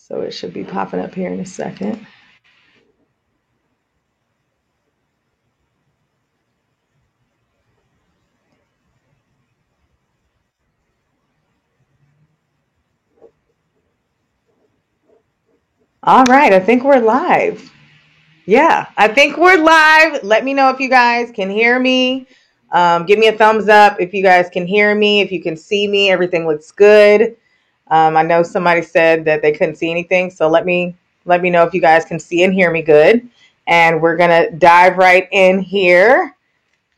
So it should be popping up here in a second. All right, I think we're live. Yeah, I think we're live. Let me know if you guys can hear me. Give me a thumbs up if you guys can hear me, if you can see me. Everything looks good. I know somebody said that they couldn't see anything, so let me know if you guys can see and hear me good. And we're gonna dive right in here.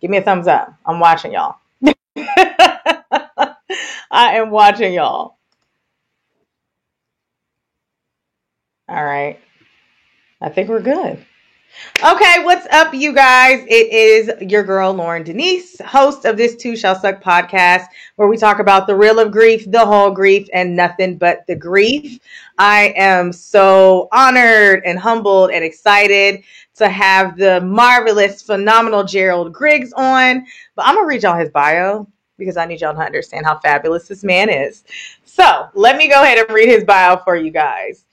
Give me a thumbs up. I'm watching y'all. I am watching y'all. All right. I think we're good. Okay, what's up, you guys? It is your girl, Lauren Denise, host of this Two Shall Suck podcast, where we talk about the real of grief, the whole grief, and nothing but the grief. I am so honored and humbled and excited to have the marvelous, phenomenal Gerald Griggs on. But I'm going to read y'all his bio because I need y'all to understand how fabulous this man is. So let me go ahead and read his bio for you guys.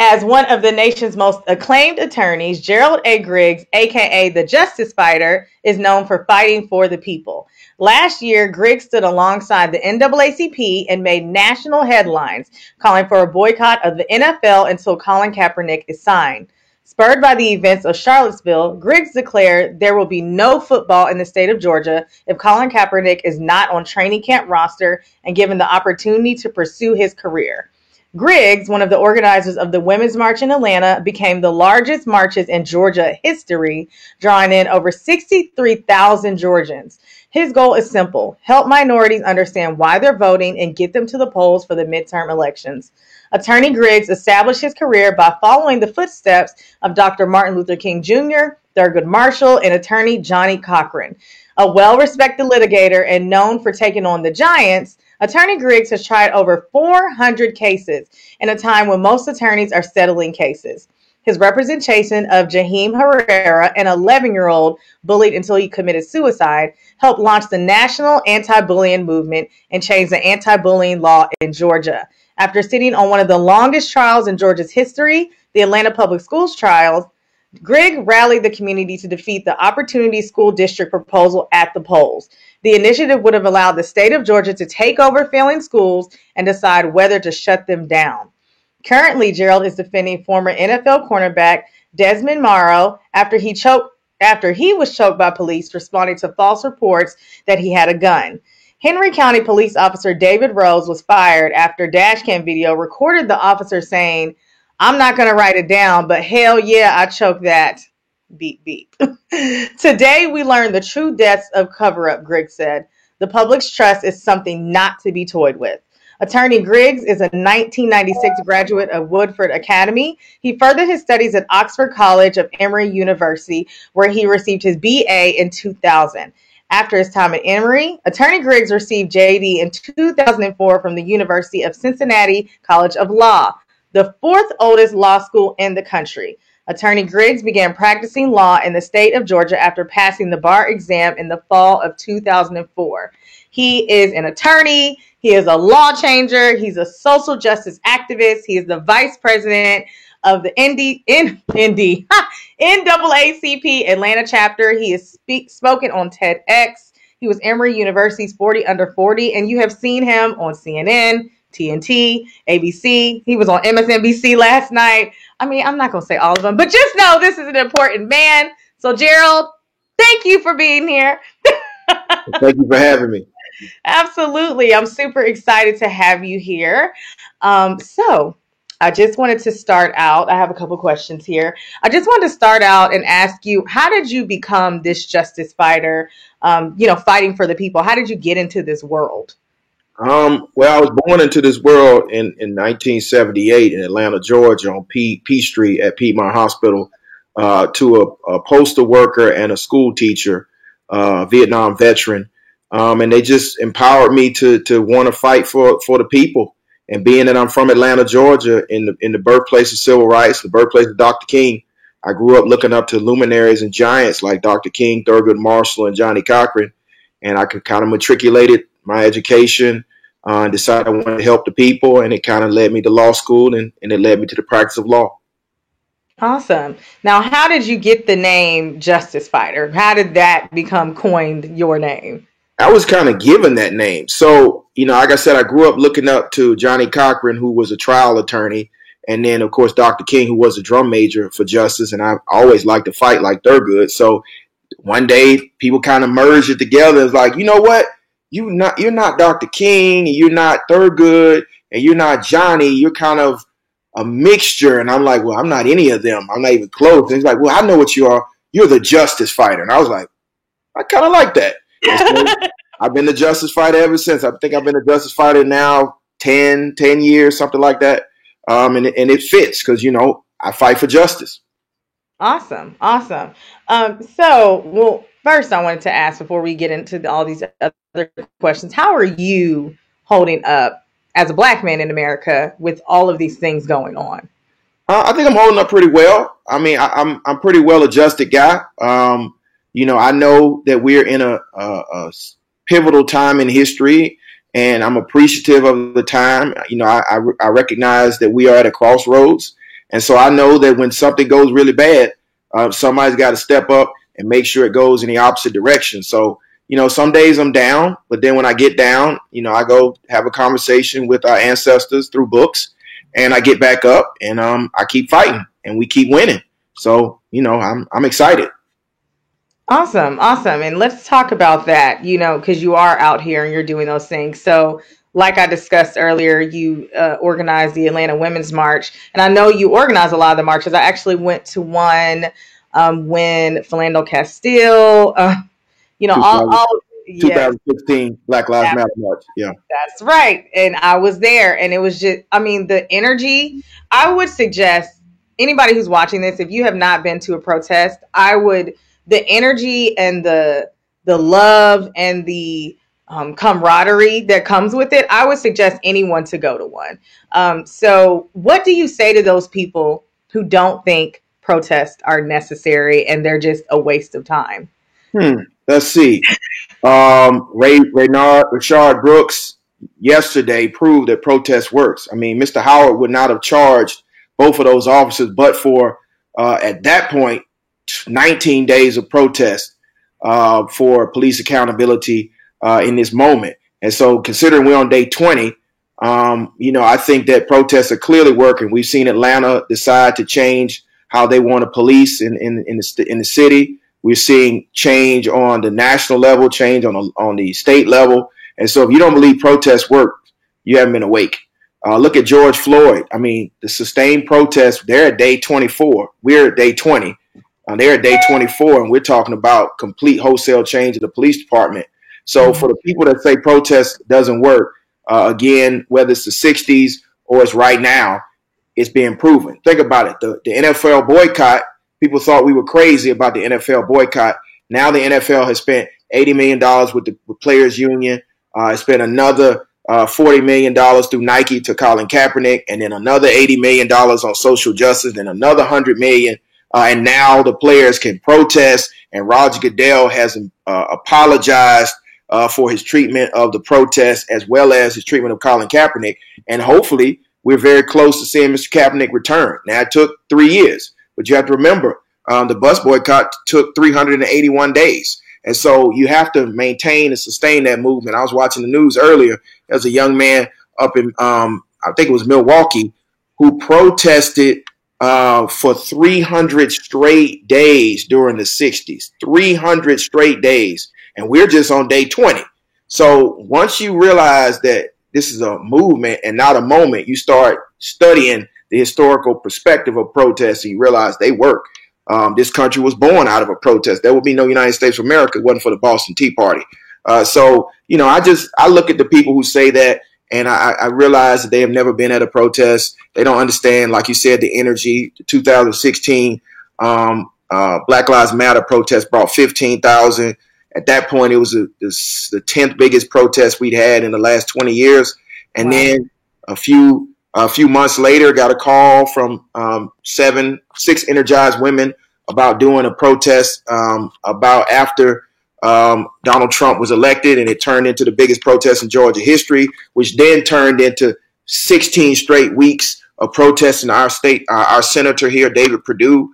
As one of the nation's most acclaimed attorneys, Gerald A. Griggs, aka the Justice Fighter, is known for fighting for the people. Last year, Griggs stood alongside the NAACP and made national headlines, calling for a boycott of the NFL until Colin Kaepernick is signed. Spurred by the events of Charlottesville, Griggs declared there will be no football in the state of Georgia if Colin Kaepernick is not on training camp roster and given the opportunity to pursue his career. Griggs, one of the organizers of the Women's March in Atlanta, became the largest marches in Georgia history, drawing in over 63,000 Georgians. His goal is simple: help minorities understand why they're voting and get them to the polls for the midterm elections. Attorney Griggs established his career by following the footsteps of Dr. Martin Luther King Jr., Thurgood Marshall, and attorney Johnnie Cochran. A well-respected litigator and known for taking on the giants, Attorney Griggs has tried over 400 cases in a time when most attorneys are settling cases. His representation of Jaheim Herrera, an 11-year-old bullied until he committed suicide, helped launch the national anti-bullying movement and change the anti-bullying law in Georgia. After sitting on one of the longest trials in Georgia's history, the Atlanta Public Schools trials, Griggs rallied the community to defeat the Opportunity School District proposal at the polls. The initiative would have allowed the state of Georgia to take over failing schools and decide whether to shut them down. Currently, Gerald is defending former NFL cornerback Desmond Morrow after he was choked by police responding to false reports that he had a gun. Henry County Police Officer David Rose was fired after dashcam video recorded the officer saying, "I'm not going to write it down, but hell yeah, I choked that." Beep, beep. Today, we learned the true depths of cover-up, Griggs said. The public's trust is something not to be toyed with. Attorney Griggs is a 1996 graduate of Woodford Academy. He furthered his studies at Oxford College of Emory University, where he received his BA in 2000. After his time at Emory, Attorney Griggs received JD in 2004 from the University of Cincinnati College of Law, the fourth oldest law school in the country. Attorney Griggs began practicing law in the state of Georgia after passing the bar exam in the fall of 2004. He is an attorney. He is a law changer. He's a social justice activist. He is the vice president of the NAACP Atlanta chapter. He has spoken on TEDx. He was Emory University's 40 Under 40, and you have seen him on CNN, TNT, ABC. He was on MSNBC last night. I mean, I'm not going to say all of them, but just know this is an important man. So, Gerald, thank you for being here. Thank you for having me. Absolutely. I'm super excited to have you here. So, I just wanted to start out. I have a couple questions here. I just wanted to start out and ask you, how did you become this justice fighter, fighting for the people? How did you get into this world? Well, I was born into this world in 1978 in Atlanta, Georgia, on P Street at Piedmont Hospital, to a postal worker and a school teacher, Vietnam veteran. And they just empowered me to want to fight for the people. And being that I'm from Atlanta, Georgia, in the birthplace of civil rights, the birthplace of Dr. King, I grew up looking up to luminaries and giants like Dr. King, Thurgood Marshall, and Johnnie Cochran. And I could kind of matriculated my education, decided I wanted to help the people, and it kind of led me to law school, and it led me to the practice of law. Awesome. Now, how did you get the name Justice Fighter? How did that become coined your name? I was kind of given that name. So, like I said, I grew up looking up to Johnnie Cochran, who was a trial attorney, and then, of course, Dr. King, who was a drum major for justice, and I always liked to fight like Thurgood. So one day, people kind of merged it together. It's like, you know what? You're not Dr. King, and you're not Thurgood, and you're not Johnny. You're kind of a mixture. And I'm like, well, I'm not any of them. I'm not even close. And he's like, well, I know what you are. You're the Justice Fighter. And I was like, I kind of like that. So I've been the Justice Fighter ever since. I think I've been a Justice Fighter now 10 years, something like that. And it fits because, I fight for justice. Awesome. So, first I wanted to ask before we get into all these other questions, how are you holding up as a Black man in America with all of these things going on? I think I'm holding up pretty well. I mean, I'm pretty well adjusted guy. I know that we're in a pivotal time in history, and I'm appreciative of the time. I recognize that we are at a crossroads. And so I know that when something goes really bad, somebody's got to step up and make sure it goes in the opposite direction. So, some days I'm down, but then when I get down, I go have a conversation with our ancestors through books, and I get back up and I keep fighting and we keep winning. So, I'm excited. Awesome. And let's talk about that, because you are out here and you're doing those things. So like I discussed earlier, you organized the Atlanta Women's March. And I know you organize a lot of the marches. I actually went to one when Philando Castile, all 2016 Black Lives Matter March. Yeah. That's right. And I was there, and it was just, the energy. I would suggest anybody who's watching this, if you have not been to a protest, the energy and the love and the camaraderie that comes with it, I would suggest anyone to go to one. So what do you say to those people who don't think protests are necessary and they're just a waste of time? Let's see. Rayshard Brooks yesterday proved that protest works. I mean, Mr. Howard would not have charged both of those officers, but for at that point, 19 days of protest for police accountability in this moment. And so considering we're on day 20, I think that protests are clearly working. We've seen Atlanta decide to change how they want to police in the city. We're seeing change on the national level, change on the state level. And so if you don't believe protests work, you haven't been awake. Look at George Floyd. I mean, the sustained protests, they're at day 24. We're at day 20. They're at day 24, and we're talking about complete wholesale change of the police department. So for the people that say protest doesn't work, again, whether it's the 60s or it's right now, it's being proven. Think about it. The NFL boycott, people thought we were crazy about the NFL boycott. Now the NFL has spent $80 million with the Players Union. It spent another $40 million through Nike to Colin Kaepernick, and then another $80 million on social justice, and another $100 million. And now the players can protest, and Roger Goodell has apologized for his treatment of the protest as well as his treatment of Colin Kaepernick. And hopefully we're very close to seeing Mr. Kaepernick return. Now, it took 3 years, but you have to remember the bus boycott took 381 days. And so you have to maintain and sustain that movement. I was watching the news earlier. There's a young man up in, I think it was Milwaukee, who protested for 300 straight days during the 60s, 300 straight days. And we're just on day 20. So once you realize that this is a movement and not a moment, you start studying the historical perspective of protests and you realize they work. This country was born out of a protest. There would be no United States of America if it wasn't for the Boston Tea Party. So, I look at the people who say that, and I realize that they have never been at a protest. They don't understand, like you said, the energy. The 2016 Black Lives Matter protest brought 15,000. At that point, it was the 10th biggest protest we'd had in the last 20 years. And wow. Then a few months later, got a call from 6 energized women about doing a protest about after Donald Trump was elected, and it turned into the biggest protest in Georgia history, which then turned into 16 straight weeks of protests in our state. Our senator here, David Perdue,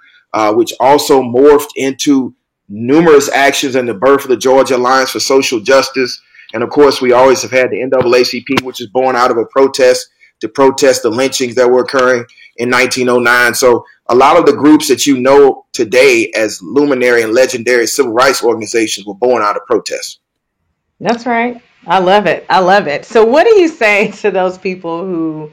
which also morphed into numerous actions and the birth of the Georgia Alliance for Social Justice. And of course, we always have had the NAACP, which is born out of a protest to protest the lynchings that were occurring in 1909. So a lot of the groups that you know today as luminary and legendary civil rights organizations were born out of protests. That's right. I love it. I love it. So what do you say to those people who,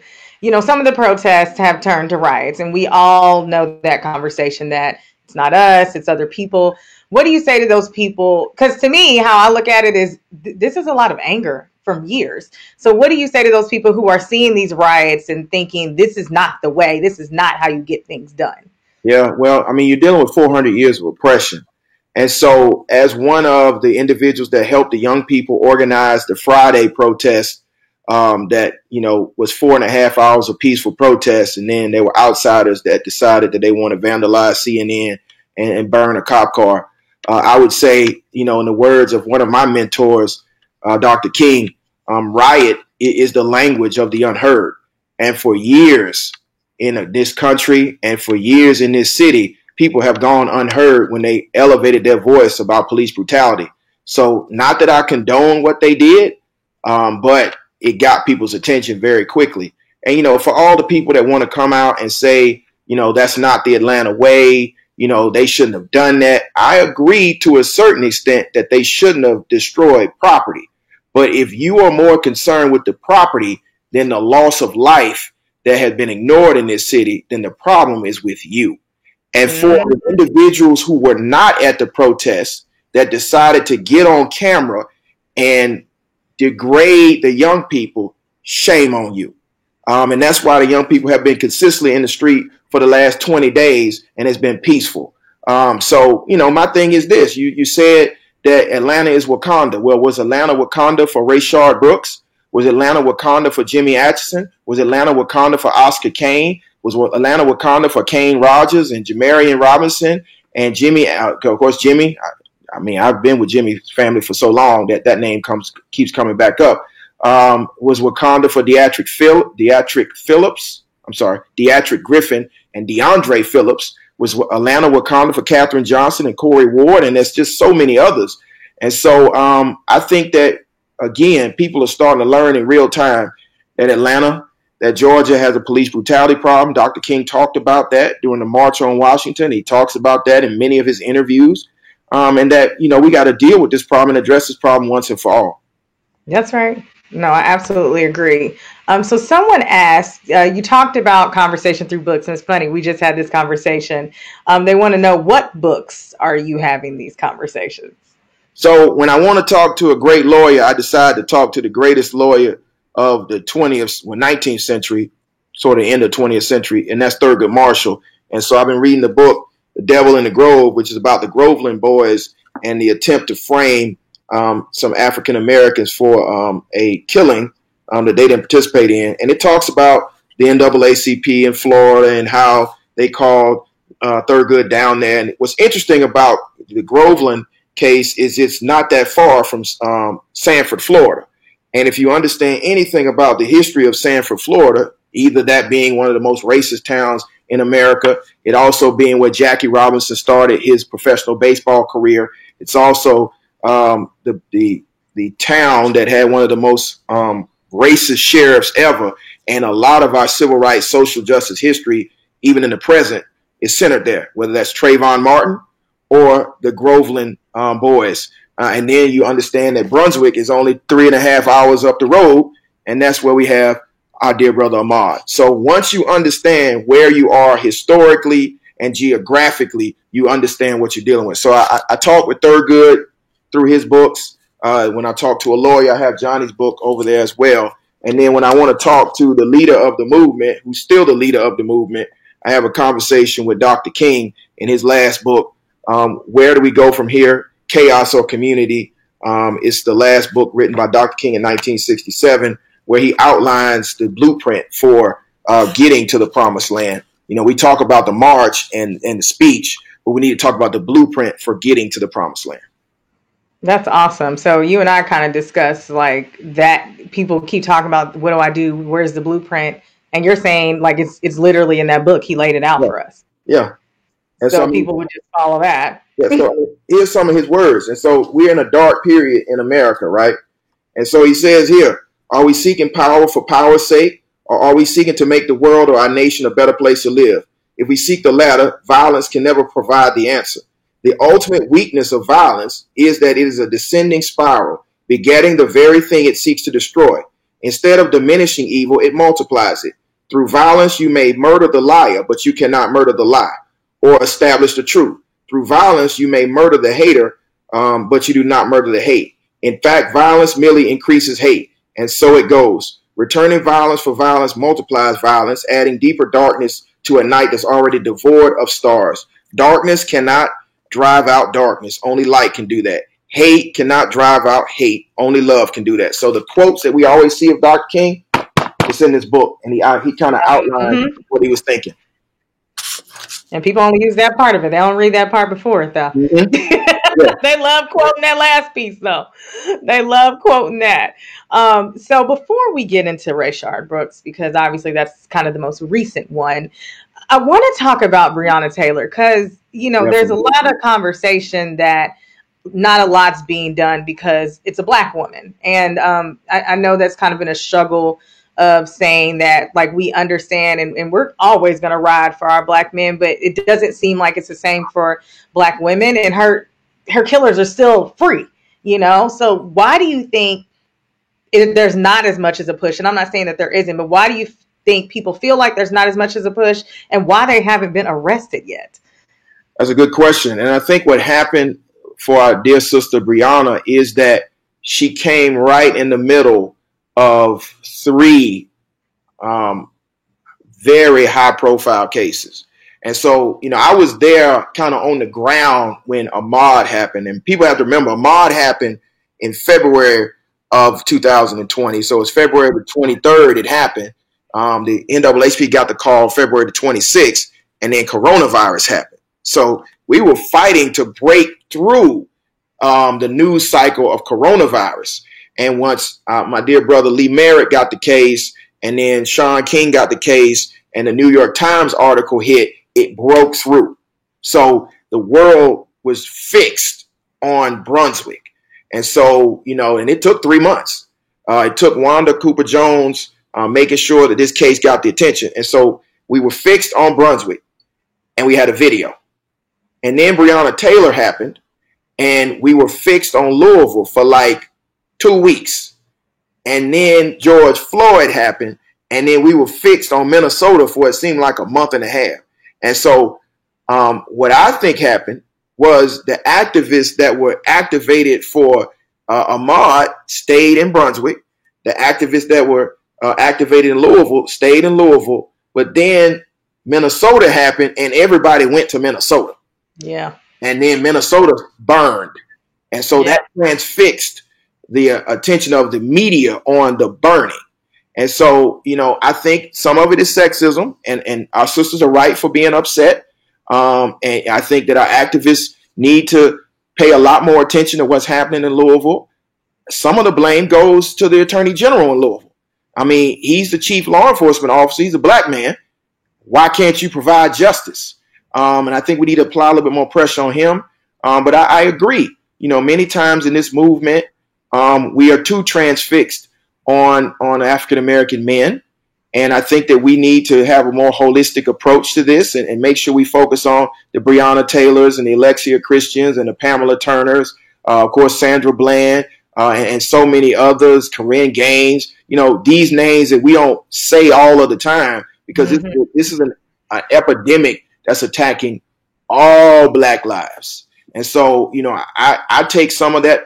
some of the protests have turned to riots, and we all know that conversation that it's not us, it's other people. What do you say to those people? Because to me, how I look at it is this is a lot of anger from years. So what do you say to those people who are seeing these riots and thinking this is not the way, this is not how you get things done? Yeah, well, I mean, you're dealing with 400 years of oppression. And so as one of the individuals that helped the young people organize the Friday protest, that, was 4.5 hours of peaceful protest. And then there were outsiders that decided that they want to vandalize CNN and burn a cop car. I would say, in the words of one of my mentors, Dr. King, riot is the language of the unheard. And for years in this country and for years in this city, people have gone unheard when they elevated their voice about police brutality. So not that I condone what they did, but it got people's attention very quickly. And, for all the people that want to come out and say, that's not the Atlanta way, they shouldn't have done that. I agree to a certain extent that they shouldn't have destroyed property. But if you are more concerned with the property than the loss of life that has been ignored in this city, then the problem is with you. And for the individuals who were not at the protest that decided to get on camera and degrade the young people, shame on you. And that's why the young people have been consistently in the street for the last 20 days, and it's been peaceful. So, my thing is this. You said that Atlanta is Wakanda. Well, was Atlanta Wakanda for Rayshard Brooks? Was Atlanta Wakanda for Jimmy Atchison? Was Atlanta Wakanda for Oscar Kane? Was Atlanta Wakanda for Kane Rogers and Jamarian Robinson and Jimmy? Of course, Jimmy. I mean, I've been with Jimmy's family for so long that name keeps coming back up. Was Wakanda for Deatrick Griffin and DeAndre Phillips? Was Atlanta Wakanda for Katherine Johnson and Corey Ward? And there's just so many others. And so I think that, again, people are starting to learn in real time that Georgia has a police brutality problem. Dr. King talked about that during the March on Washington. He talks about that in many of his interviews. And that, we got to deal with this problem and address this problem once and for all. That's right. No, I absolutely agree. So someone asked, you talked about conversation through books, and it's funny, we just had this conversation. They want to know, what books are you having these conversations? So when I want to talk to a great lawyer, I decide to talk to the greatest lawyer of the 19th century, sort of end of 20th century, and that's Thurgood Marshall. And so I've been reading the book, The Devil in the Grove, which is about the Groveland boys and the attempt to frame some African Americans for a killing that they didn't participate in. And it talks about the NAACP in Florida and how they called Thurgood down there. And what's interesting about the Groveland case is it's not that far from Sanford, Florida. And if you understand anything about the history of Sanford, Florida, either that being one of the most racist towns in America, it also being where Jackie Robinson started his professional baseball career. It's also the town that had one of the most racist sheriffs ever. And a lot of our civil rights, social justice history, even in the present, is centered there, whether that's Trayvon Martin or the Groveland boys. And then you understand that Brunswick is only 3.5 hours up the road, and that's where we have our dear brother Ahmaud. So once you understand where you are historically and geographically, you understand what you're dealing with. So I talk with Thurgood through his books. When I talk to a lawyer, I have Johnny's book over there as well. And then when I want to talk to the leader of the movement, who's still the leader of the movement, I have a conversation with Dr. King in his last book, Where Do We Go From Here? Chaos or Community. It's the last book written by Dr. King in 1967, where he outlines the blueprint for getting to the promised land. We talk about the march and the speech, but we need to talk about the blueprint for getting to the promised land. That's awesome. So you and I kind of discussed like that. People keep talking about what do I do? Where's the blueprint? And you're saying like it's literally in that book. He laid it out Yeah. for us. Yeah. And so, So people would just follow that. yeah, so here's some of his words. And so we're in a dark period in America, right? And so he says here, are we seeking power for power's sake, or are we seeking to make the world or our nation a better place to live? If we seek the latter, violence can never provide the answer. The ultimate weakness of violence is that it is a descending spiral, begetting the very thing it seeks to destroy. Instead of diminishing evil, it multiplies it. Through violence, you may murder the liar, but you cannot murder the lie or establish the truth. Through violence, you may murder the hater, but you do not murder the hate. In fact, violence merely increases hate, and so it goes. Returning violence for violence multiplies violence, adding deeper darkness to a night that's already devoid of stars. Darkness cannot drive out darkness. Only light can do that. Hate cannot drive out hate. Only love can do that. So the quotes that we always see of Dr. King, it's in this book, and he kind of outlined what he was thinking. And people only use that part of it. They don't read that part before it, though. Yeah. They love quoting that last piece, though. They love quoting that. So before we get into Rayshard Brooks, because obviously that's kind of the most recent one, I want to talk about Breonna Taylor because, there's a lot of conversation that not a lot's being done because it's a Black woman. And I know that's kind of been a struggle of saying that, like, we understand and we're always going to ride for our Black men, but it doesn't seem like it's the same for Black women, and her killers are still free, So why do you think there's not as much as a push? And I'm not saying that there isn't, but why do you think people feel like there's not as much as a push, and why they haven't been arrested yet? That's a good question. And I think what happened for our dear sister Breonna is that she came right in the middle of three very high profile cases. And so, I was there kind of on the ground when Ahmaud happened. And people have to remember, Ahmaud happened in February of 2020. So it's February the 23rd it happened. The NAACP got the call February the 26th, and then coronavirus happened. So we were fighting to break through the news cycle of coronavirus. And once my dear brother Lee Merritt got the case, and then Shaun King got the case, and the New York Times article hit, it broke through. So the world was fixed on Brunswick. And so, and it took 3 months. It took Wanda Cooper Jones making sure that this case got the attention. And so we were fixed on Brunswick, and we had a video. And then Breonna Taylor happened, and we were fixed on Louisville for like 2 weeks. And then George Floyd happened, and then we were fixed on Minnesota for it seemed like a month and a half. And so what I think happened was the activists that were activated for Ahmaud stayed in Brunswick. The activists that were activated in Louisville stayed in Louisville. But then Minnesota happened, and everybody went to Minnesota. Yeah. And then Minnesota burned. And so that transfixed the attention of the media on the burning. And so, I think some of it is sexism, and our sisters are right for being upset. And I think that our activists need to pay a lot more attention to what's happening in Louisville. Some of the blame goes to the Attorney General in Louisville. I mean, he's the chief law enforcement officer. He's a Black man. Why can't you provide justice? And I think we need to apply a little bit more pressure on him. But I agree. Many times in this movement, we are too transfixed on African-American men. And I think that we need to have a more holistic approach to this and make sure we focus on the Breonna Taylors and the Alexia Christians and the Pamela Turners, of course, Sandra Bland, and so many others, Corinne Gaines, these names that we don't say all of the time because this is an epidemic that's attacking all Black lives. And so, I take some of that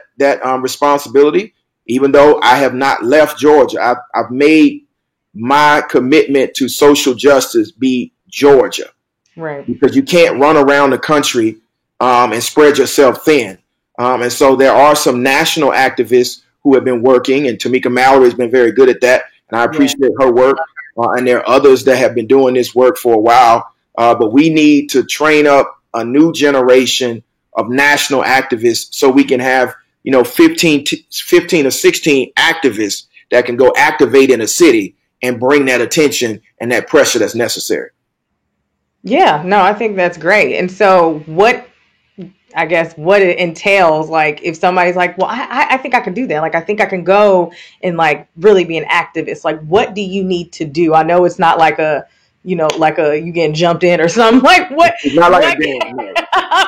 responsibility, even though I have not left Georgia. I've made my commitment to social justice be Georgia. Right. Because you can't run around the country and spread yourself thin. And so there are some national activists who have been working, and Tamika Mallory has been very good at that. And I appreciate her work. And there are others that have been doing this work for a while. But we need to train up a new generation of national activists so we can have 15 or 16 activists that can go activate in a city and bring that attention and that pressure that's necessary. Yeah, no, I think that's great. And so I guess what it entails, like if somebody's like, well, I think I can do that. Like, I think I can go and like really be an activist. Like, what do you need to do? I know it's not like you getting jumped in or something. Like what? It's not like a game. No.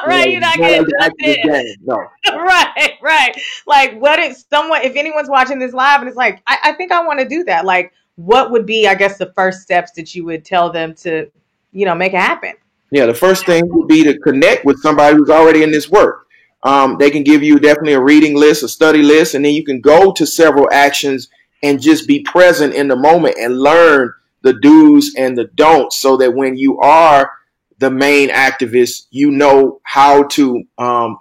Right, you're not getting jumped in. No. Right. Like if anyone's watching this live and it's like, I think I want to do that. Like, what would be, I guess, the first steps that you would tell them to, make it happen? Yeah, the first thing would be to connect with somebody who's already in this work. They can give you definitely a reading list, a study list, and then you can go to several actions and just be present in the moment and learn the do's and the don'ts so that when you are the main activist, you know how to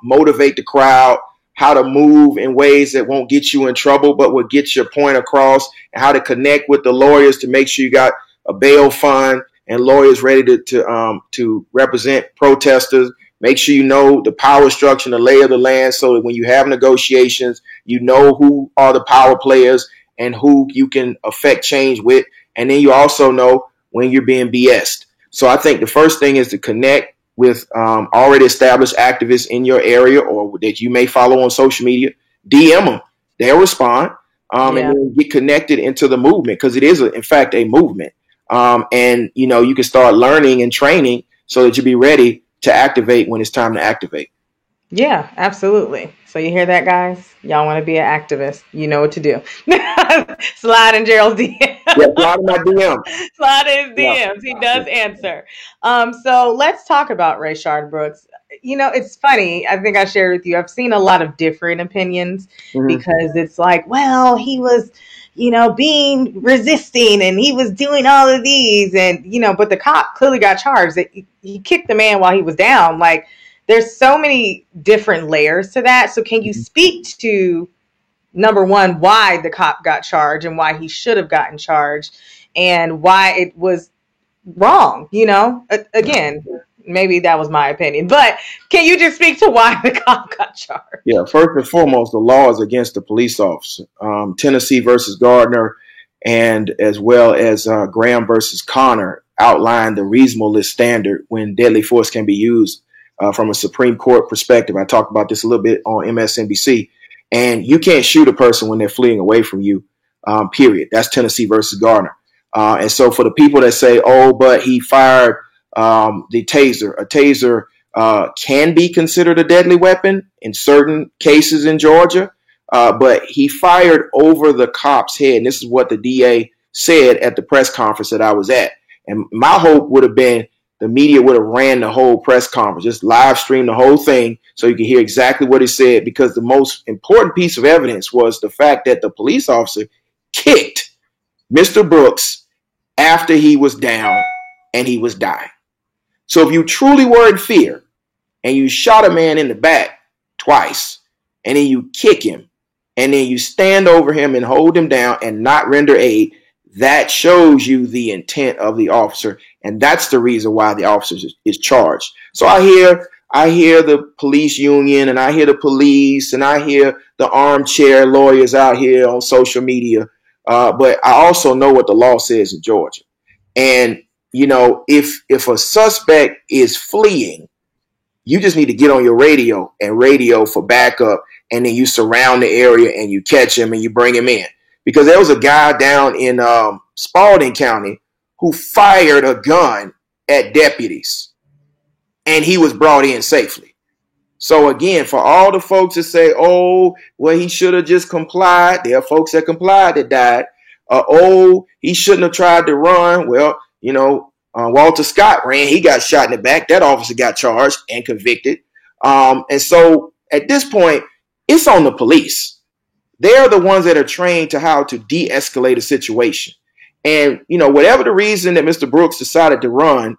motivate the crowd, how to move in ways that won't get you in trouble but will get your point across, and how to connect with the lawyers to make sure you got a bail fund and lawyers ready to represent protesters. Make sure you know the power structure and the lay of the land so that when you have negotiations, you know who are the power players and who you can affect change with. And then you also know when you're being BS'd. So I think the first thing is to connect with already established activists in your area or that you may follow on social media. DM them. They'll respond. And then get connected into the movement because it is, in fact, a movement. And you can start learning and training so that you be ready to activate when it's time to activate. Yeah, absolutely. So you hear that, guys? Y'all want to be an activist? You know what to do. Slide in Gerald's DM. Yeah, slide in my DM. Slide in his DMs. He does answer. So let's talk about Rayshard Brooks. It's funny. I think I shared with you. I've seen a lot of different opinions because it's like, well, he was being resisting and he was doing all of these and, but the cop clearly got charged that he kicked the man while he was down. Like there's so many different layers to that. So can you speak to, number one, why the cop got charged and why he should have gotten charged and why it was wrong? Again, maybe that was my opinion, but can you just speak to why the cop got charged? Yeah, first and foremost, the law is against the police officer. Tennessee versus Gardner and as well as Graham versus Connor outlined the reasonableness standard when deadly force can be used from a Supreme Court perspective. I talked about this a little bit on MSNBC. And you can't shoot a person when they're fleeing away from you, period. That's Tennessee versus Gardner. And so for the people that say, oh, but he fired the taser, a taser can be considered a deadly weapon in certain cases in Georgia, but he fired over the cop's head. And this is what the DA said at the press conference that I was at. And my hope would have been the media would have ran the whole press conference, just live stream the whole thing so you can hear exactly what he said, because the most important piece of evidence was the fact that the police officer kicked Mr. Brooks after he was down and he was dying. So if you truly were in fear and you shot a man in the back twice and then you kick him and then you stand over him and hold him down and not render aid, that shows you the intent of the officer. And that's the reason why the officer is charged. So I hear the police union and I hear the police and I hear the armchair lawyers out here on social media. But I also know what the law says in Georgia. And, if a suspect is fleeing, you just need to get on your radio and radio for backup. And then you surround the area and you catch him and you bring him in. Because there was a guy down in Spalding County who fired a gun at deputies, and he was brought in safely. So again, for all the folks that say, oh, well, he should have just complied. There are folks that complied that died. Oh, he shouldn't have tried to run. Well, Walter Scott ran. He got shot in the back. That officer got charged and convicted. And so at this point, it's on the police. They're the ones that are trained to how to de-escalate a situation. And, whatever the reason that Mr. Brooks decided to run,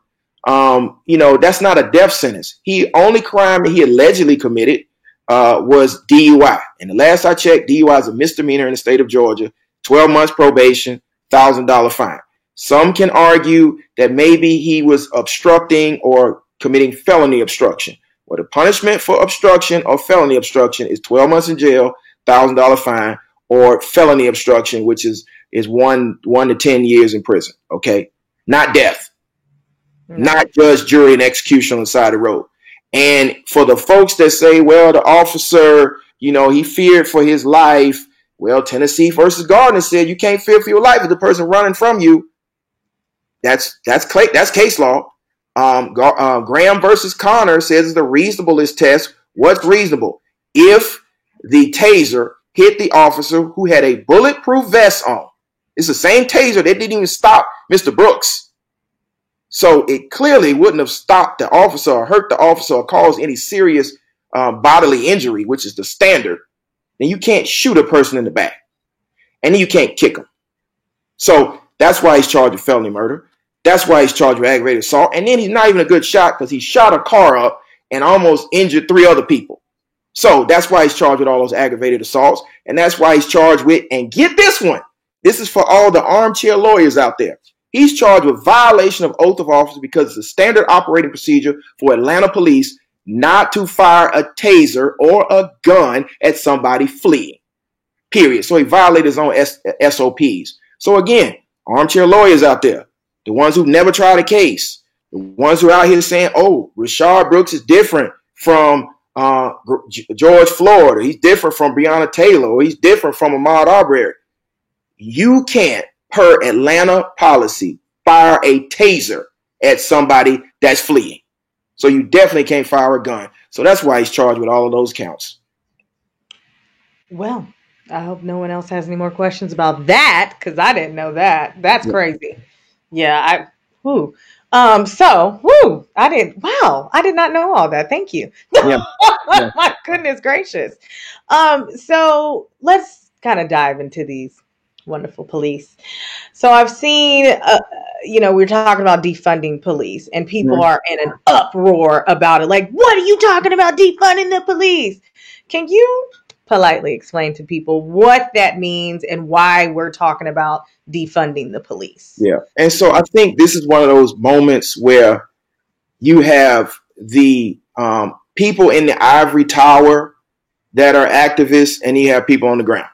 that's not a death sentence. The only crime that he allegedly committed was DUI. And the last I checked, DUI is a misdemeanor in the state of Georgia, 12 months probation, $1,000 fine. Some can argue that maybe he was obstructing or committing felony obstruction. Well, the punishment for obstruction or felony obstruction is 12 months in jail, $1,000 fine, or felony obstruction, which is 1 to 10 years in prison. Okay, not death, not judge, jury, and execution on the side of the road. And for the folks that say, well, the officer, he feared for his life. Well, Tennessee versus Gardner said you can't fear for your life if the person running from you. That's case law. Graham versus Connor says the reasonableness test. What's reasonable? If the taser hit the officer who had a bulletproof vest on. It's the same taser that didn't even stop Mr. Brooks. So it clearly wouldn't have stopped the officer or hurt the officer or caused any serious bodily injury, which is the standard. Then you can't shoot a person in the back. And then you can't kick him. So that's why he's charged with felony murder. That's why he's charged with aggravated assault. And then he's not even a good shot because he shot a car up and almost injured 3 other people. So that's why he's charged with all those aggravated assaults. And that's why he's charged with, and get this one, this is for all the armchair lawyers out there. He's charged with violation of oath of office because it's a standard operating procedure for Atlanta police not to fire a taser or a gun at somebody fleeing. Period. So he violated his own SOPs. So again, armchair lawyers out there, the ones who've never tried a case, the ones who are out here saying, oh, Rayshard Brooks is different from George Floyd, or he's different from Breonna Taylor, or he's different from Ahmaud Arbery. You can't, per Atlanta policy, fire a taser at somebody that's fleeing. So you definitely can't fire a gun. So that's why he's charged with all of those counts. Well, I hope no one else has any more questions about that, because I didn't know that. That's crazy. Yeah, I did not know all that. Thank you. Yeah. Yeah. My goodness gracious. So let's kind of dive into these wonderful police. So I've seen, we're talking about defunding police, and people are in an uproar about it. Like, what are you talking about defunding the police? Can you politely explain to people what that means and why we're talking about defunding the police? Yeah. And so I think this is one of those moments where you have the people in the ivory tower that are activists, and you have people on the ground.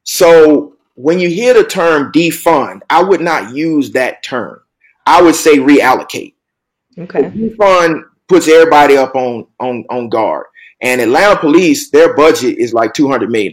So when you hear the term defund, I would not use that term. I would say reallocate. Okay. Defund puts everybody up on guard. And Atlanta police, their budget is like $200 million.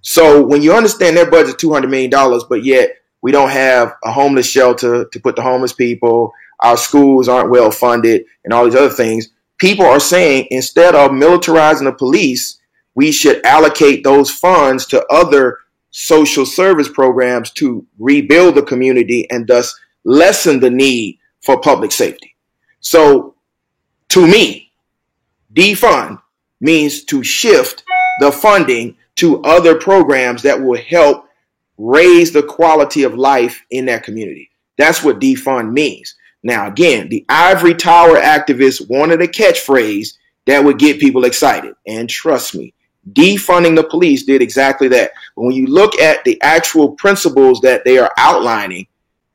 So when you understand their budget is $200 million, but yet we don't have a homeless shelter to put the homeless people, our schools aren't well funded, and all these other things, people are saying instead of militarizing the police, we should allocate those funds to other social service programs to rebuild the community and thus lessen the need for public safety. So to me, defund means to shift the funding to other programs that will help raise the quality of life in that community. That's what defund means. Now, again, the ivory tower activists wanted a catchphrase that would get people excited. And trust me, defunding the police did exactly that. But when you look at the actual principles that they are outlining,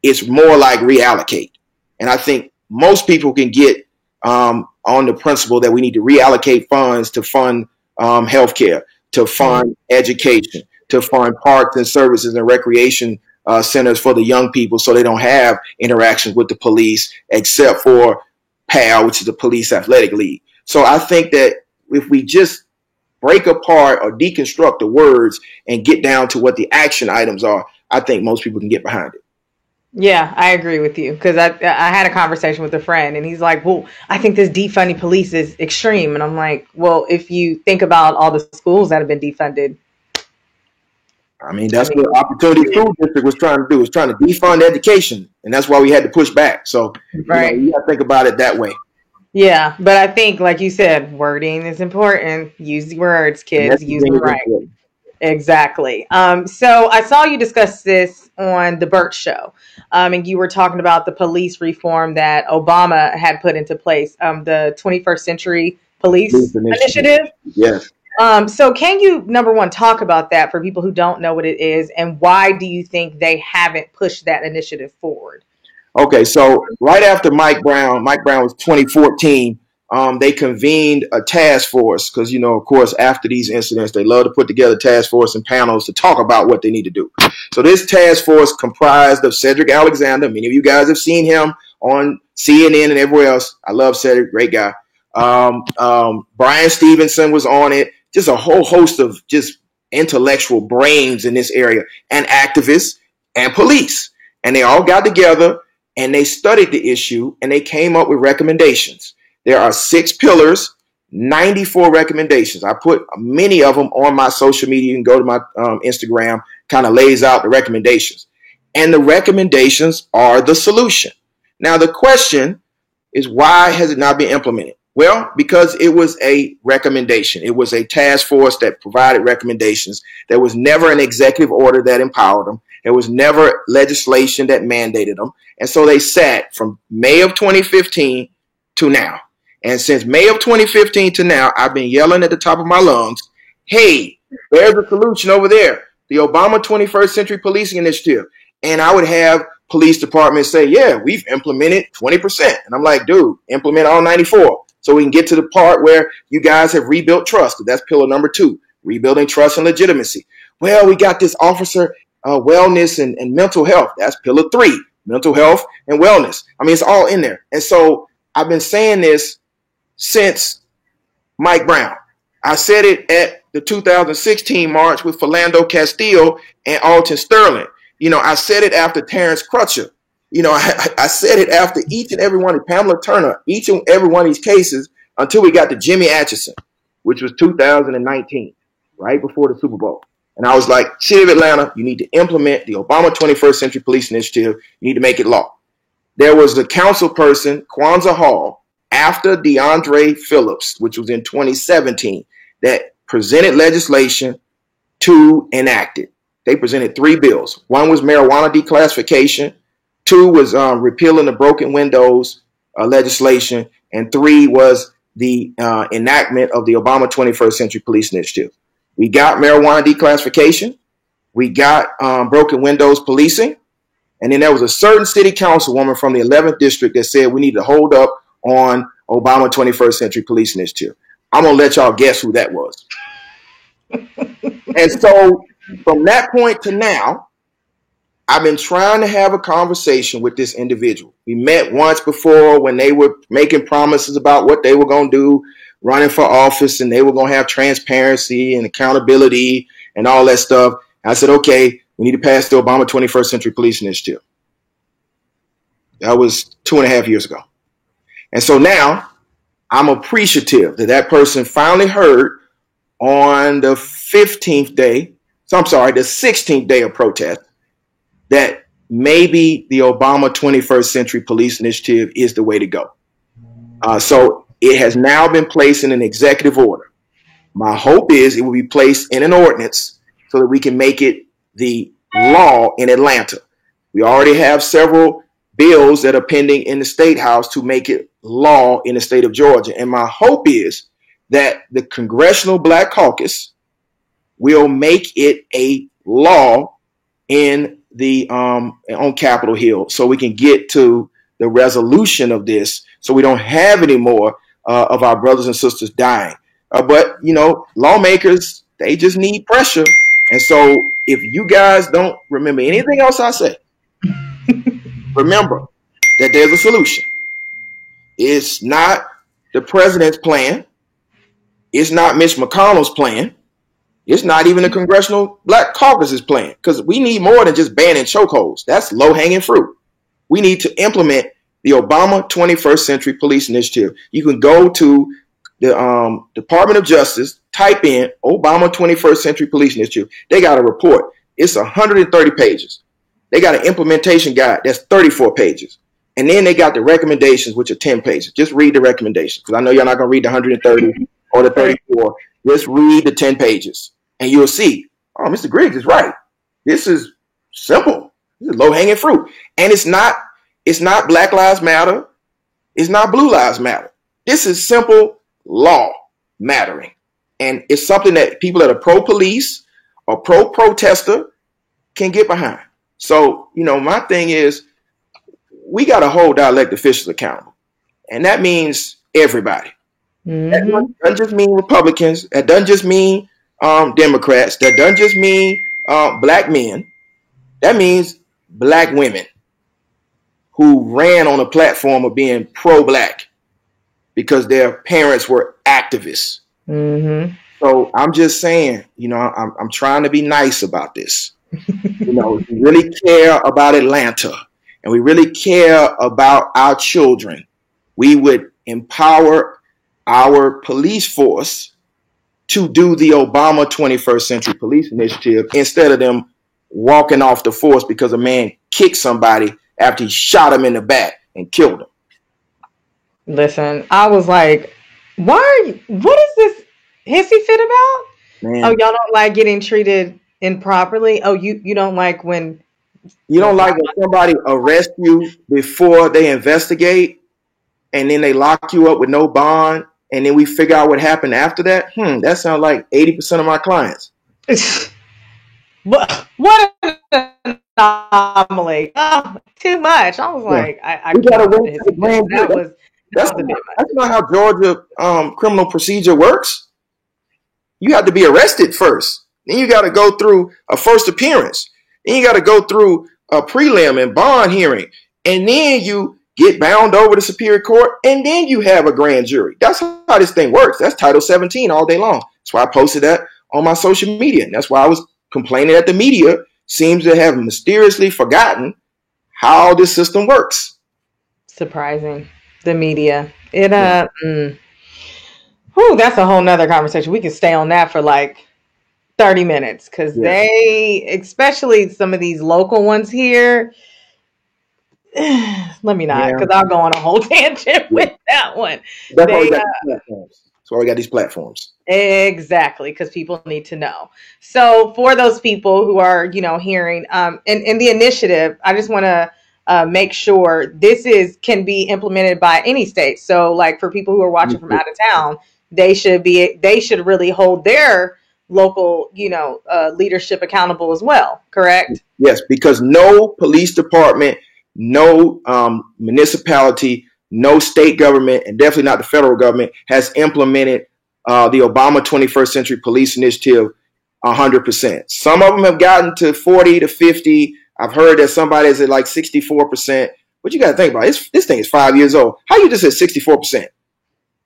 it's more like reallocate. And I think most people can get on the principle that we need to reallocate funds to fund healthcare, to fund education, to fund parks and services and recreation centers for the young people so they don't have interactions with the police except for PAL, which is the Police Athletic League. So I think that if we just break apart or deconstruct the words and get down to what the action items are, I think most people can get behind it. Yeah, I agree with you, because I had a conversation with a friend, and he's like, well, I think this defunding police is extreme. And I'm like, well, if you think about all the schools that have been defunded. That's what Opportunity School District was trying to do, was trying to defund education. And that's why we had to push back. So right. You got to think about it that way. Yeah, but I think, like you said, wording is important. Use the words, kids. Use them right. Important. Exactly. So I saw you discuss this on the Burt Show, and you were talking about the police reform that Obama had put into place, the 21st Century Police Initiative. Yes. So can you, number one, talk about that for people who don't know what it is, and why do you think they haven't pushed that initiative forward? Okay, so right after Mike Brown was 2014, they convened a task force because, of course, after these incidents, they love to put together task force and panels to talk about what they need to do. So this task force comprised of Cedric Alexander. Many of you guys have seen him on CNN and everywhere else. I love Cedric, great guy. Brian Stevenson was on it. Just a whole host of just intellectual brains in this area, and activists and police. And they all got together and they studied the issue and they came up with recommendations. There are 6 pillars, 94 recommendations. I put many of them on my social media. You can go to my Instagram, kind of lays out the recommendations. And the recommendations are the solution. Now, the question is, why has it not been implemented? Well, because it was a recommendation. It was a task force that provided recommendations. There was never an executive order that empowered them. There was never legislation that mandated them. And so they sat from May of 2015 to now. And since May of 2015 to now, I've been yelling at the top of my lungs, hey, there's a solution over there, the Obama 21st Century Policing Initiative. And I would have police departments say, yeah, we've implemented 20%. And I'm like, dude, implement all 94. So we can get to the part where you guys have rebuilt trust. That's pillar number 2, rebuilding trust and legitimacy. Well, we got this officer wellness and mental health. That's pillar 3, mental health and wellness. I mean, it's all in there. And so I've been saying this since Mike Brown. I said it at the 2016 march with Philando Castile and Alton Sterling. I said it after Terrence Crutcher. I said it after each and every one of Pamela Turner, each and every one of these cases until we got to Jimmy Atchison, which was 2019, right before the Super Bowl. And I was like, City of Atlanta, you need to implement the Obama 21st Century Police Initiative. You need to make it law. There was a council person, Kwanzaa Hall, after DeAndre Phillips, which was in 2017, that presented legislation to enact it. They presented 3 bills. One was marijuana declassification. 2 was repealing the broken windows legislation. And 3 was the enactment of the Obama 21st Century Police Initiative. We got marijuana declassification. We got broken windows policing. And then there was a certain city councilwoman from the 11th district that said we need to hold up on Obama 21st Century Police Initiative. I'm going to let y'all guess who that was. And so from that point to now, I've been trying to have a conversation with this individual. We met once before when they were making promises about what they were going to do, running for office, and they were going to have transparency and accountability and all that stuff. I said, okay, we need to pass the Obama 21st Century Police Initiative. That was 2.5 years ago. And so now I'm appreciative that that person finally heard on the 15th day, so I'm sorry, the 16th day of protest, that maybe the Obama 21st Century Police Initiative is the way to go. So it has now been placed in an executive order. My hope is it will be placed in an ordinance so that we can make it the law in Atlanta. We already have several bills that are pending in the State House to make it law in the state of Georgia. And my hope is that the Congressional Black Caucus will make it a law in the on Capitol Hill so we can get to the resolution of this so we don't have any more of our brothers and sisters dying. But, you know, lawmakers, they just need pressure. And so if you guys don't remember anything else I say, remember that there's a solution. It's not the president's plan. It's not Mitch McConnell's plan. It's not even the Congressional Black Caucus's plan, because we need more than just banning chokeholds. That's low-hanging fruit. We need to implement the Obama 21st Century Police Initiative. You can go to the Department of Justice, type in Obama 21st Century Police Initiative. They got a report. It's 130 pages. They got an implementation guide that's 34 pages. And then they got the recommendations, which are 10 pages. Just read the recommendations, because I know you're not going to read the 130 or the 34. Just read the 10 pages, and you'll see, oh, Mr. Griggs is right. This is simple. This is low-hanging fruit. And it's not Black Lives Matter. It's not Blue Lives Matter. This is simple law mattering. And it's something that people that are pro-police or pro-protester can get behind. So, you know, my thing is, we got to hold our elected officials accountable. And that means everybody. Mm-hmm. doesn't just mean Republicans. That doesn't just mean Democrats. That doesn't just mean black men. That means black women who ran on a platform of being pro-black because their parents were activists. Mm-hmm. So I'm just saying, I'm trying to be nice about this. We really care about Atlanta and we really care about our children. We would empower our police force to do the Obama 21st Century Police Initiative instead of them walking off the force because a man kicked somebody after he shot him in the back and killed him. Listen, I was like, what is this hissy fit about? Man. Oh, y'all don't like getting treated improperly? Oh, you don't like when... You don't like when somebody arrests you before they investigate and then they lock you up with no bond and then we figure out what happened after that? That sounds like 80% of my clients. What an anomaly. Oh, too much. I was like, I we gotta wait can't. for the grand jury. That's not how Georgia criminal procedure works. You have to be arrested first. Then you got to go through a first appearance. Then you got to go through a prelim and bond hearing. And then you get bound over to Superior Court. And then you have a grand jury. That's how this thing works. That's Title 17 all day long. That's why I posted that on my social media. And that's why I was complaining that the media seems to have mysteriously forgotten how this system works. Surprising. The media. That's a whole nother conversation. We can stay on that for like 30 minutes because they, especially some of these local ones here, let me not, because I'll go on a whole tangent with that one. That's why we got these platforms. Exactly, because people need to know. So for those people who are, hearing, in the initiative, I just want to make sure this can be implemented by any state. So like for people who are watching from out of town, they should really hold their local, leadership accountable as well. Correct? Yes, because no police department, no municipality, no state government, and definitely not the federal government has implemented the Obama 21st Century Police Initiative 100%. Some of them have gotten to 40 to 50. I've heard that somebody is at like 64%. But you got to think about it. This thing is 5 years old. How you just at 64%?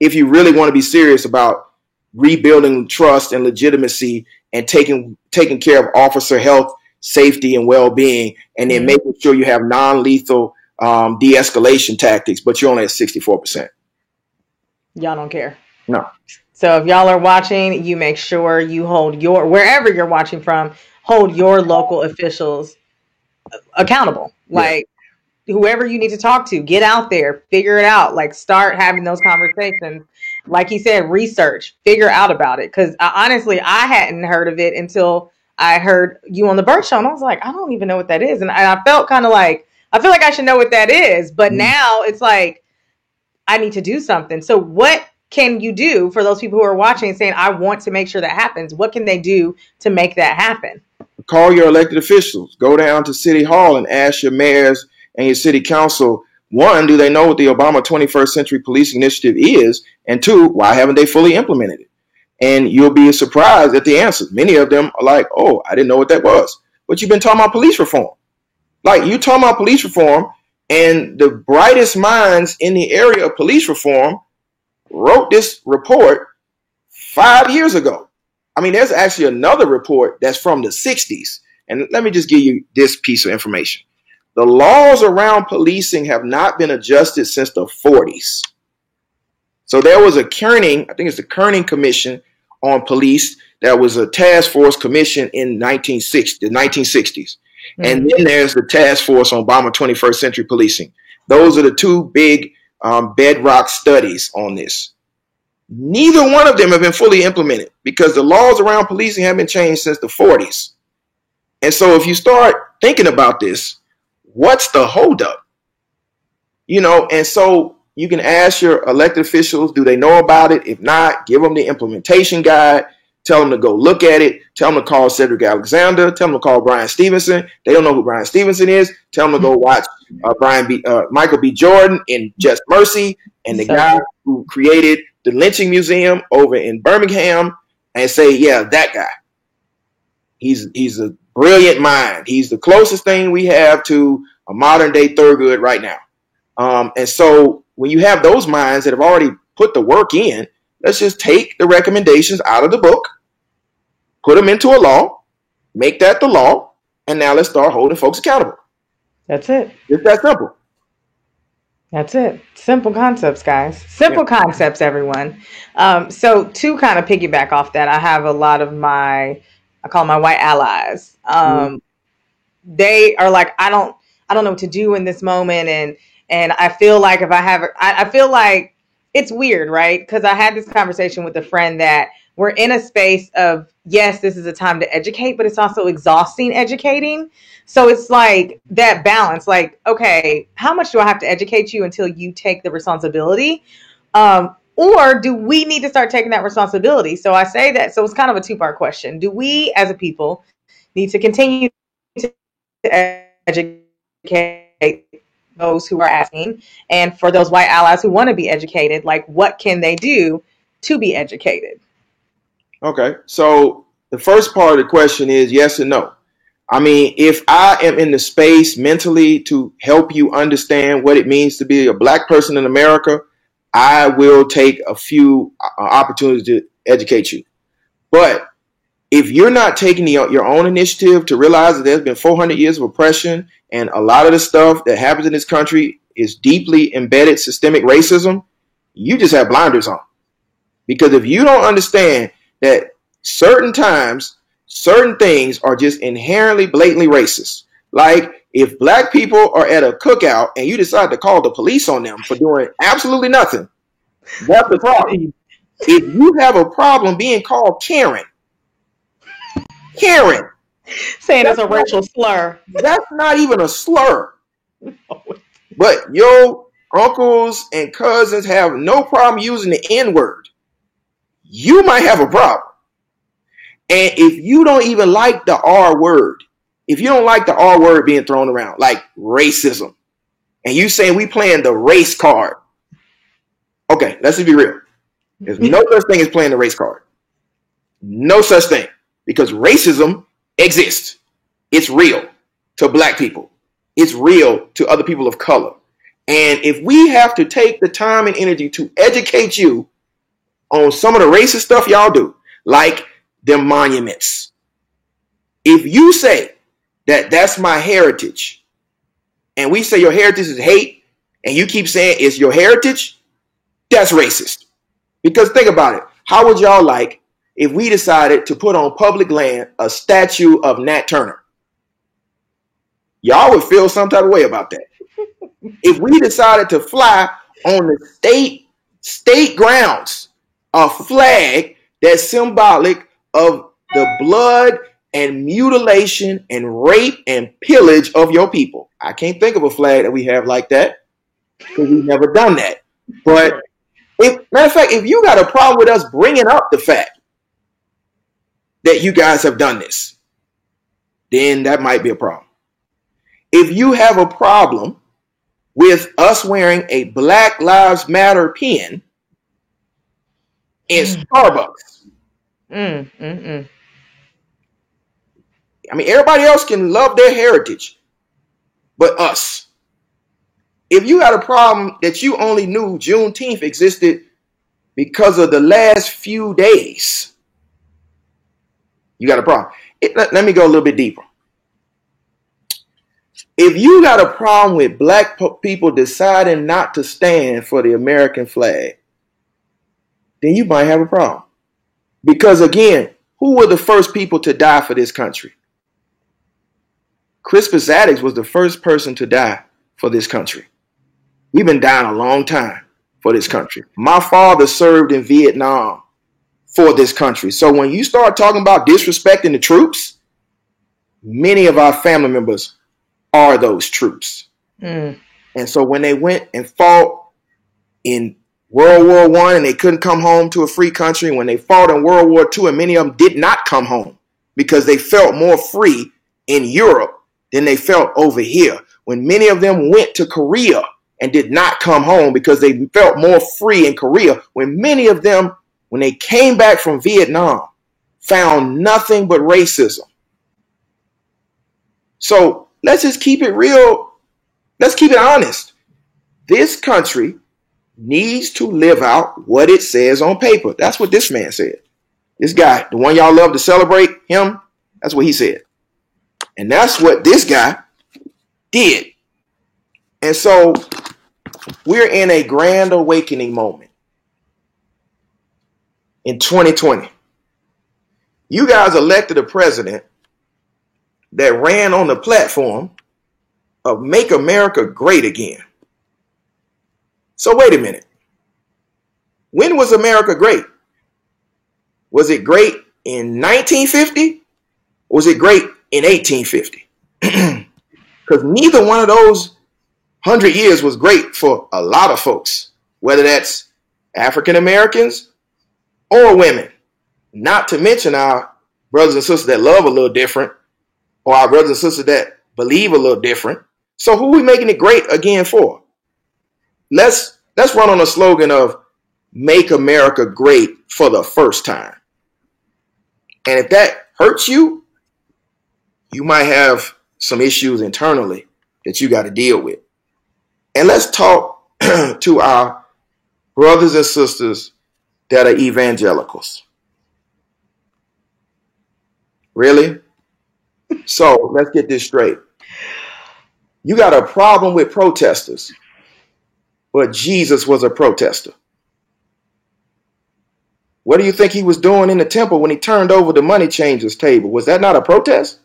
If you really want to be serious about rebuilding trust and legitimacy and taking care of officer health, safety, and well-being, and then making sure you have non-lethal de-escalation tactics, but you're only at 64%. Y'all don't care. No. So if y'all are watching, you make sure you hold wherever you're watching from, hold your local officials accountable. Like whoever you need to talk to, get out there, figure it out, like start having those conversations. Like he said, research, figure out about it. Because honestly, I hadn't heard of it until I heard you on the Burt Show. And I was like, I don't even know what that is. And I felt kind of like, I feel like I should know what that is. But now it's like, I need to do something. So what can you do for those people who are watching and saying, I want to make sure that happens? What can they do to make that happen? Call your elected officials. Go down to City Hall and ask your mayors and your city council, one, do they know what the Obama 21st Century Police Initiative is? And two, why haven't they fully implemented it? And you'll be surprised at the answers. Many of them are like, oh, I didn't know what that was. But you've been talking about police reform. Like you talking about police reform, and the brightest minds in the area of police reform wrote this report 5 years ago. I mean, there's actually another report that's from the 60s. And let me just give you this piece of information. The laws around policing have not been adjusted since the 40s. So there was a Kerning, I think it's the Kerning Commission on Police, that was a task force commission in the 1960s. And then there's the task force on Obama 21st Century Policing. Those are the two big bedrock studies on this. Neither one of them have been fully implemented because the laws around policing haven't been changed since the 40s. And so if you start thinking about this, what's the holdup? And so you can ask your elected officials, do they know about it? If not, give them the implementation guide. Tell them to go look at it. Tell them to call Cedric Alexander. Tell them to call Brian Stevenson. They don't know who Brian Stevenson is. Tell them to go watch Michael B. Jordan in Just Mercy. And the guy who created the lynching museum over in Birmingham and say, yeah, that guy. He's a brilliant mind. He's the closest thing we have to a modern day Thurgood right now. And so when you have those minds that have already put the work in, let's just take the recommendations out of the book, put them into a law, make that the law, and now let's start holding folks accountable. That's it. It's that simple. That's it. Simple concepts, guys. Simple concepts, everyone. So to kind of piggyback off that, I have a lot of I call them my white allies. They are like, I don't know what to do in this moment. And I feel like I feel like it's weird, right? Because I had this conversation with a friend that we're in a space of, yes, this is a time to educate, but it's also exhausting educating. So it's like that balance, like, okay, how much do I have to educate you until you take the responsibility? Or do we need to start taking that responsibility? So I say that. So it's kind of a two-part question. Do we as a people need to continue to educate those who are asking? And for those white allies who want to be educated, like, what can they do to be educated? Okay. So the first part of the question is yes and no. I mean, if I am in the space mentally to help you understand what it means to be a black person in America, I will take a few opportunities to educate you. But if you're not taking your own initiative to realize that there's been 400 years of oppression and a lot of the stuff that happens in this country is deeply embedded systemic racism, you just have blinders on. Because if you don't understand that certain times, certain things are just inherently blatantly racist. Like if black people are at a cookout and you decide to call the police on them for doing absolutely nothing, that's the problem. If you have a problem being called Karen, saying it's a racial slur, that's not even a slur. But your uncles and cousins have no problem using the N-word. You might have a problem. And if you don't even like the R word, if you don't like the R word being thrown around, like racism, and you saying we playing the race card, okay, let's be real. There's no such thing as playing the race card. No such thing. Because racism exists. It's real to black people. It's real to other people of color. And if we have to take the time and energy to educate you on some of the racist stuff y'all do, like them monuments. If you say that that's my heritage, and we say your heritage is hate, and you keep saying it's your heritage, that's racist. Because think about it. How would y'all like if we decided to put on public land a statue of Nat Turner? Y'all would feel some type of way about that. If we decided to fly on the state grounds a flag that's symbolic of the blood and mutilation and rape and pillage of your people. I can't think of a flag that we have like that because we've never done that. But matter of fact, if you got a problem with us bringing up the fact that you guys have done this, then that might be a problem. If you have a problem with us wearing a Black Lives Matter pin in Starbucks, I mean, everybody else can love their heritage, but us. If you had a problem that you only knew Juneteenth existed because of the last few days, you got a problem. Let me go a little bit deeper. If you got a problem with black people deciding not to stand for the American flag, then you might have a problem. Because again, who were the first people to die for this country? Crispus Attucks was the first person to die for this country. We've been dying a long time for this country. My father served in Vietnam for this country. So when you start talking about disrespecting the troops, many of our family members are those troops. And so when they went and fought in World War I and they couldn't come home to a free country, when they fought in World War II and many of them did not come home because they felt more free in Europe than they felt over here. When many of them went to Korea and did not come home because they felt more free in Korea, when many of them, when they came back from Vietnam, found nothing but racism. So let's just keep it real. Let's keep it honest. This country needs to live out what it says on paper. That's what this man said. This guy, the one y'all love to celebrate, him, that's what he said. And that's what this guy did. And so we're in a grand awakening moment in 2020. You guys elected a president that ran on the platform of Make America Great Again. So wait a minute. When was America great? Was it great in 1950? Or was it great in 1850? Because neither one of those 100 years was great for a lot of folks, whether that's African Americans or women. Not to mention our brothers and sisters that love a little different, or our brothers and sisters that believe a little different. So who are we making it great again for? Let's run on a slogan of Make America Great for the first time. And if that hurts you, you might have some issues internally that you got to deal with. And let's talk to our brothers and sisters that are evangelicals. Really? So let's get this straight. You got a problem with protesters, but Jesus was a protester. What do you think he was doing in the temple when he turned over the money changers table? Was that not a protest?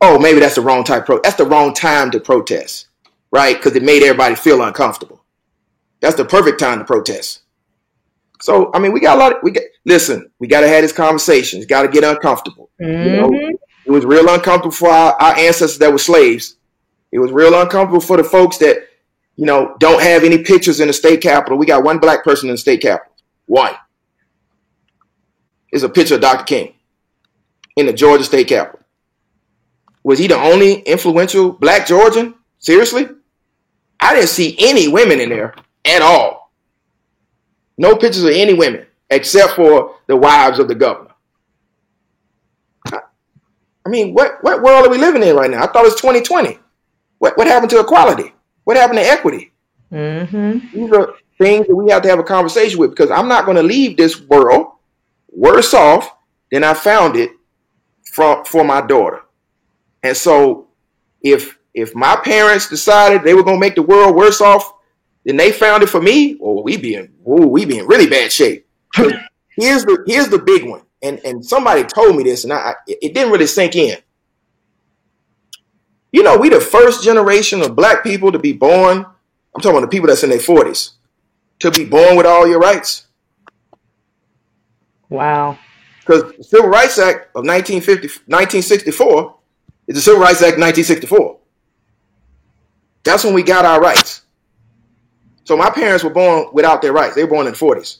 Oh, maybe that's the wrong type. That's the wrong time to protest, right? Because it made everybody feel uncomfortable. That's the perfect time to protest. So, I mean, we got a lot. Listen, we got to have this conversation. It's got to get uncomfortable. Mm-hmm. You know, it was real uncomfortable for our ancestors that were slaves. It was real uncomfortable for the folks that, you know, don't have any pictures in the state capitol. We got one black person in the state capitol. One. Is a picture of Dr. King in the Georgia state capitol. Was he the only influential black Georgian? Seriously? I didn't see any women in there at all. No pictures of any women except for the wives of the governor. I mean, what world are we living in right now? I thought it was 2020. What happened to equality? What happened to equity? Mm-hmm. These are things that we have to have a conversation with, because I'm not going to leave this world worse off than I found it for my daughter. And so if my parents decided they were going to make the world worse off than they found it for me, or we be in really bad shape. Here's the big one. And somebody told me this, and it didn't really sink in. You know, we the first generation of black people to be born. I'm talking about the people that's in their 40s, to be born with all your rights. Wow. Because the Civil Rights Act of 1964 is the Civil Rights Act of 1964. That's when we got our rights. So my parents were born without their rights. They were born in the 40s.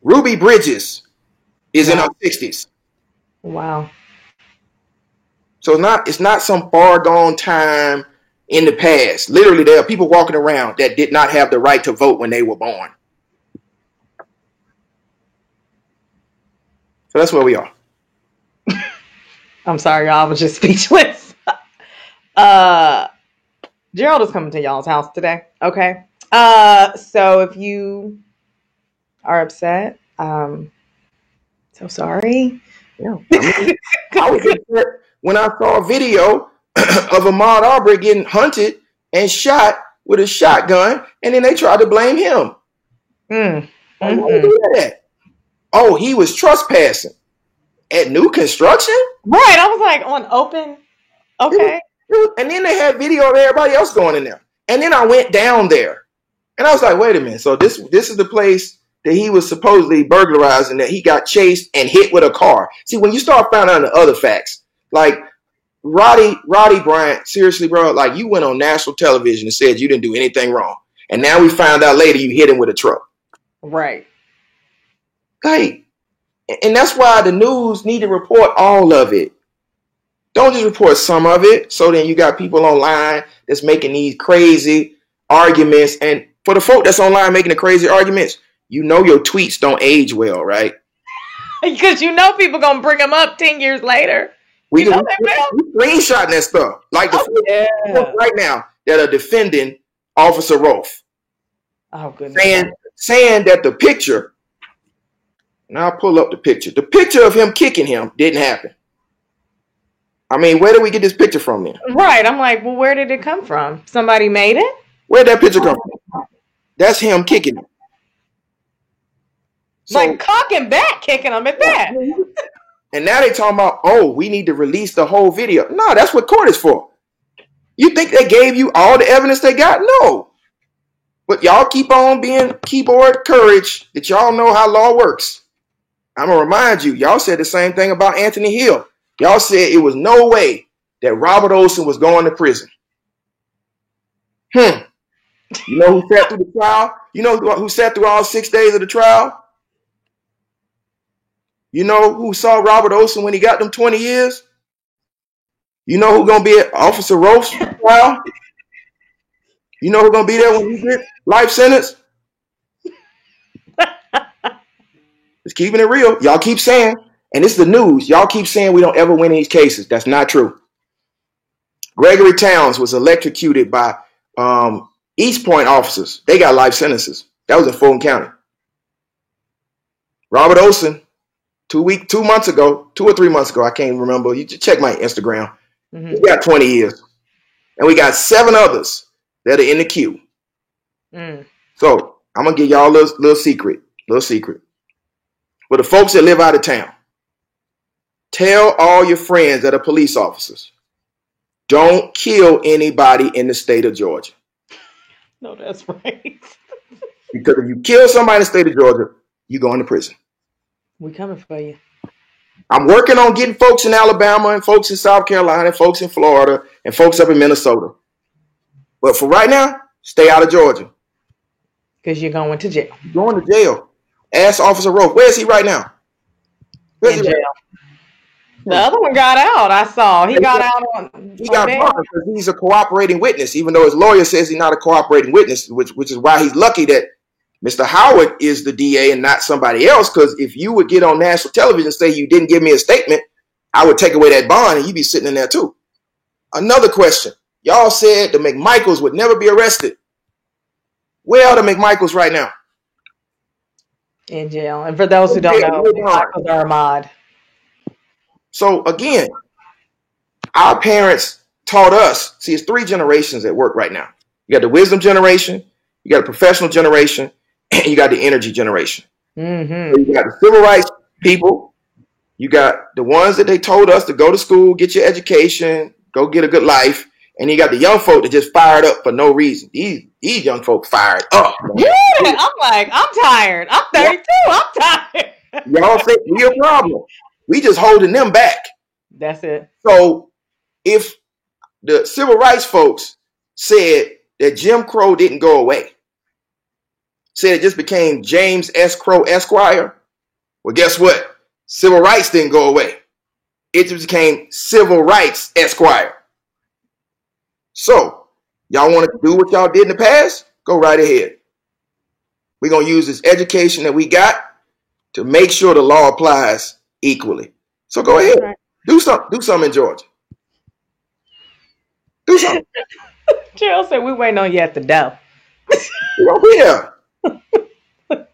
Ruby Bridges is in her 60s. Wow. So it's not some far gone time in the past. Literally, there are people walking around that did not have the right to vote when they were born. So that's where we are. I'm sorry, y'all. I was just speechless. Gerald is coming to y'all's house today. Okay. So if you are upset, so sorry. Yeah. I was upset when I saw a video of Ahmaud Arbery getting hunted and shot with a shotgun, and then they tried to blame him. Oh, he was trespassing at new construction? Right. I was like, on open. Okay. And then they had video of everybody else going in there. And then I went down there. And I was like, wait a minute. So this is the place that he was supposedly burglarized, and that he got chased and hit with a car. See, when you start finding out the other facts, like Roddy Bryant, seriously, bro, like you went on national television and said you didn't do anything wrong. And now we found out later you hit him with a truck. Right. Like, and that's why the news need to report all of it. Don't just report some of it. So then you got people online that's making these crazy arguments. And for the folk that's online making the crazy arguments, you know your tweets don't age well, right? Because you know people gonna bring them up 10 years later. We screenshotting that stuff. Like the right now that are defending Officer Rolfe. Oh, goodness. Saying that the picture, now I'll pull up the picture. The picture of him kicking him didn't happen. I mean, where did we get this picture from then? Right. I'm like, well, where did it come from? Somebody made it? Where'd that picture come from? That's him kicking him. So, like cock and back kicking him at that. And now they talking about, oh, we need to release the whole video. No, that's what court is for. You think they gave you all the evidence they got? No. But y'all keep on being keyboard courage that y'all know how law works. I'm going to remind you, y'all said the same thing about Anthony Hill. Y'all said it was no way that Robert Olson was going to prison. You know who sat through the trial? You know who sat through all 6 days of the trial? You know who saw Robert Olson when he got them 20 years? You know who's going to be at Officer Rolfe's trial? You know who's going to be there when he gets life sentence? Just keeping it real. Y'all keep saying, and it's the news, y'all keep saying we don't ever win these cases. That's not true. Gregory Towns was electrocuted by East Point officers. They got life sentences. That was in Fulton County. Robert Olson, 2 months ago, 2 or 3 months ago, I can't remember. You just check my Instagram. He got 20 years. And we got 7 others that are in the queue. So I'm going to give y'all a little secret. For the folks that live out of town, tell all your friends that are police officers, don't kill anybody in the state of Georgia. No, that's right. Because if you kill somebody in the state of Georgia, you're going to prison. We coming for you. I'm working on getting folks in Alabama and folks in South Carolina and folks in Florida and folks up in Minnesota. But for right now, stay out of Georgia. Because you're going to jail. You're going to jail. Ask Officer Rolfe. Where is he right now? In jail. The other one got out, I saw. He got out He got bond because he's a cooperating witness, even though his lawyer says he's not a cooperating witness, which is why he's lucky that Mr. Howard is the DA and not somebody else, because if you would get on national television and say you didn't give me a statement, I would take away that bond and you'd be sitting in there too. Another question. Y'all said the McMichaels would never be arrested. Where are the McMichaels right now? In jail. And for those who don't know, McMichaels are Ahmaud. So again, our parents taught us, see, it's 3 generations at work right now. You got the wisdom generation, you got the professional generation, and you got the energy generation. So you got the civil rights people, you got the ones that they told us to go to school, get your education, go get a good life, and you got the young folk that just fired up for no reason. These young folk fired up. Yeah, I'm like, I'm tired. I'm 32. I'm tired. Y'all say we a problem. We just holding them back. That's it. So if the civil rights folks said that Jim Crow didn't go away, said it just became James S. Crow Esquire, well, guess what? Civil rights didn't go away. It just became Civil Rights Esquire. So y'all want to do what y'all did in the past? Go right ahead. We're going to use this education that we got to make sure the law applies equally. So go ahead. Right. Do something in Georgia. Do something. Gerald said we waiting on you at the door. Yeah.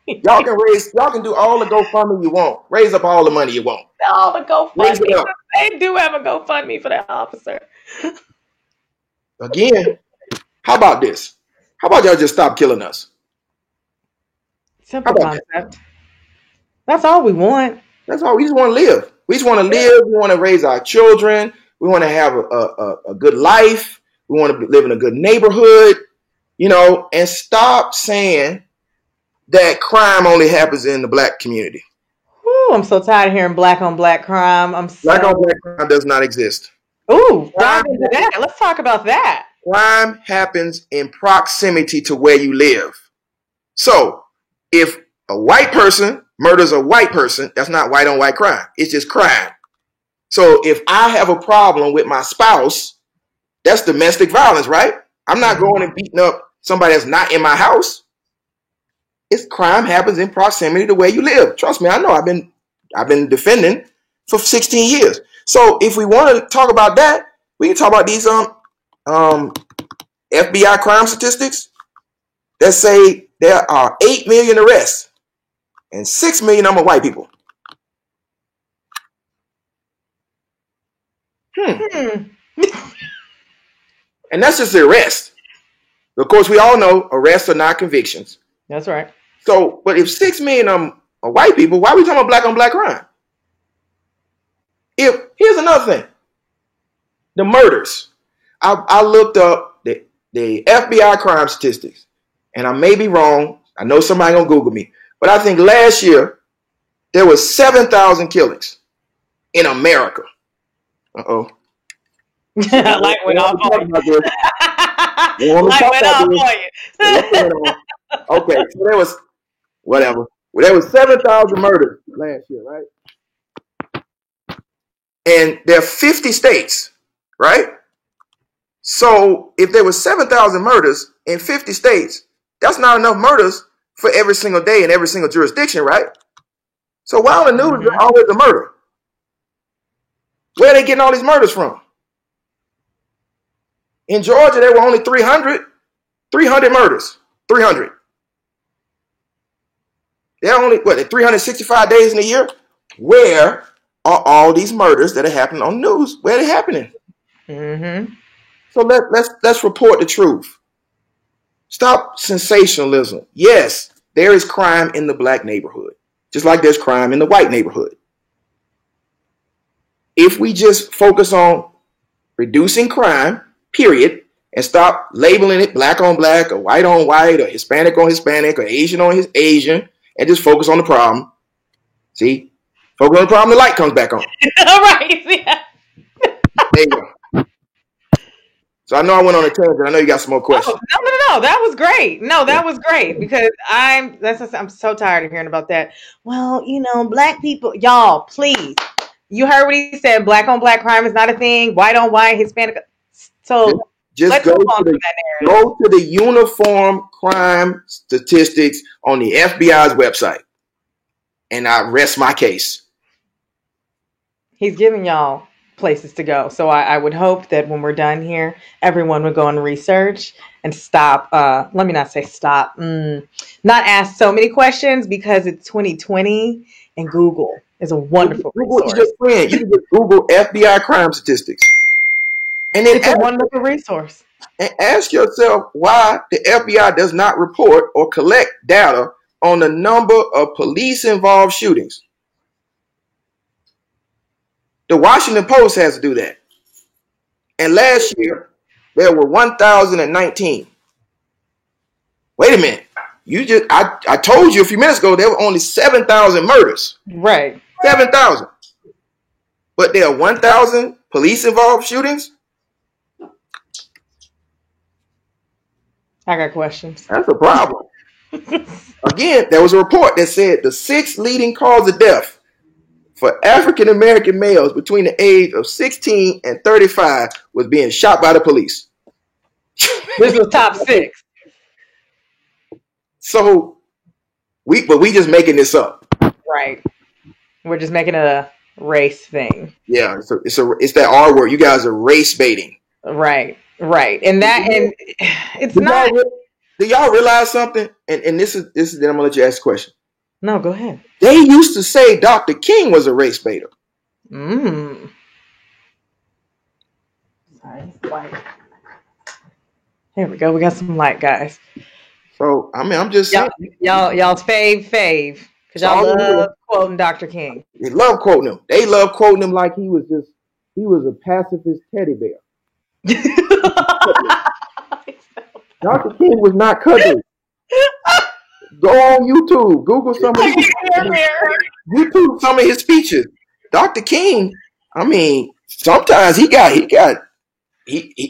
Y'all can do all the GoFundMe you want. Raise up all the money you want. All the GoFundMe. They do have a GoFundMe for that officer. Again, how about this? How about y'all just stop killing us? Simple concept. That's all we want. That's all. We just want to live. We just want to live. We want to raise our children. We want to have a good life. We want to live in a good neighborhood, and stop saying that crime only happens in the black community. Ooh, I'm so tired of hearing black on black crime. Black on black crime does not exist. Ooh, dive into that. Let's talk about that. Crime happens in proximity to where you live. So if a white person murders a white person, that's not white on white crime. It's just crime. So if I have a problem with my spouse, that's domestic violence, right? I'm not going and beating up somebody that's not in my house. It's crime happens in proximity to where you live. Trust me, I know. I've been defending for 16 years. So if we want to talk about that, we can talk about these FBI crime statistics that say there are 8 million arrests and 6 million of them are white people. And that's just the arrest. Of course, we all know arrests are not convictions. That's right. So, but if 6 million of them are white people, why are we talking about black on black crime? Here's another thing. The murders. I looked up the FBI crime statistics, and I may be wrong. I know somebody gonna Google me, but I think last year there was 7,000 killings in America. Like went off on you. Like went off on you. Okay, so there was whatever. Well, there was 7,000 murders last year, right? And there are 50 states, right? So if there was 7,000 murders in 50 states, that's not enough murders for every single day in every single jurisdiction, right? So why on the news is always a murder? Where are they getting all these murders from? In Georgia, there were only 300 murders. 300. There are only, 365 days in a year? Where are all these murders that are happening on the news? Where are they happening? So let's report the truth. Stop sensationalism. Yes, there is crime in the black neighborhood, just like there's crime in the white neighborhood. If we just focus on reducing crime, period, and stop labeling it black on black or white on white or Hispanic on Hispanic or Asian on Asian, and just focus on the problem. See? Focus on the problem, the light comes back on. All right. Yeah. There you go. So I know I went on a tangent. I know you got some more questions. Oh, no. That was great. No, that was great because I'm so tired of hearing about that. Well, black people, y'all, please. You heard what he said. Black on black crime is not a thing. White on white, Hispanic. So just go to the uniform crime statistics on the FBI's website, and I rest my case. He's giving y'all places to go. So I would hope that when we're done here, everyone would go and research and stop. Let me not say stop. Not ask so many questions because it's 2020 and Google is a wonderful resource. You can just Google FBI crime statistics. And then it's a wonderful resource. And ask yourself why the FBI does not report or collect data on the number of police-involved shootings. The Washington Post has to do that. And last year, there were 1,019. Wait a minute. I told you a few minutes ago there were only 7,000 murders. Right. 7,000. But there are 1,000 police-involved shootings? I got questions. That's a problem. Again, there was a report that said the 6th leading cause of death for African-American males between the age of 16 and 35 was being shot by the police. This was top 6. So, we just making this up. Right. We're just making it a race thing. Yeah, it's that R word. You guys are race baiting. Right. And it's not. Do y'all realize something? And this is then I'm gonna let you ask a question. No, go ahead. They used to say Dr. King was a race baiter. Sorry, light. Here we go. We got some light, guys. So I'm just saying, y'all's fave, because y'all love quoting Dr. King. They love quoting him. They love quoting him like he was a pacifist teddy bear. Dr. King was not cuddly. Go on YouTube. Google some of his speeches. Dr. King, I mean, sometimes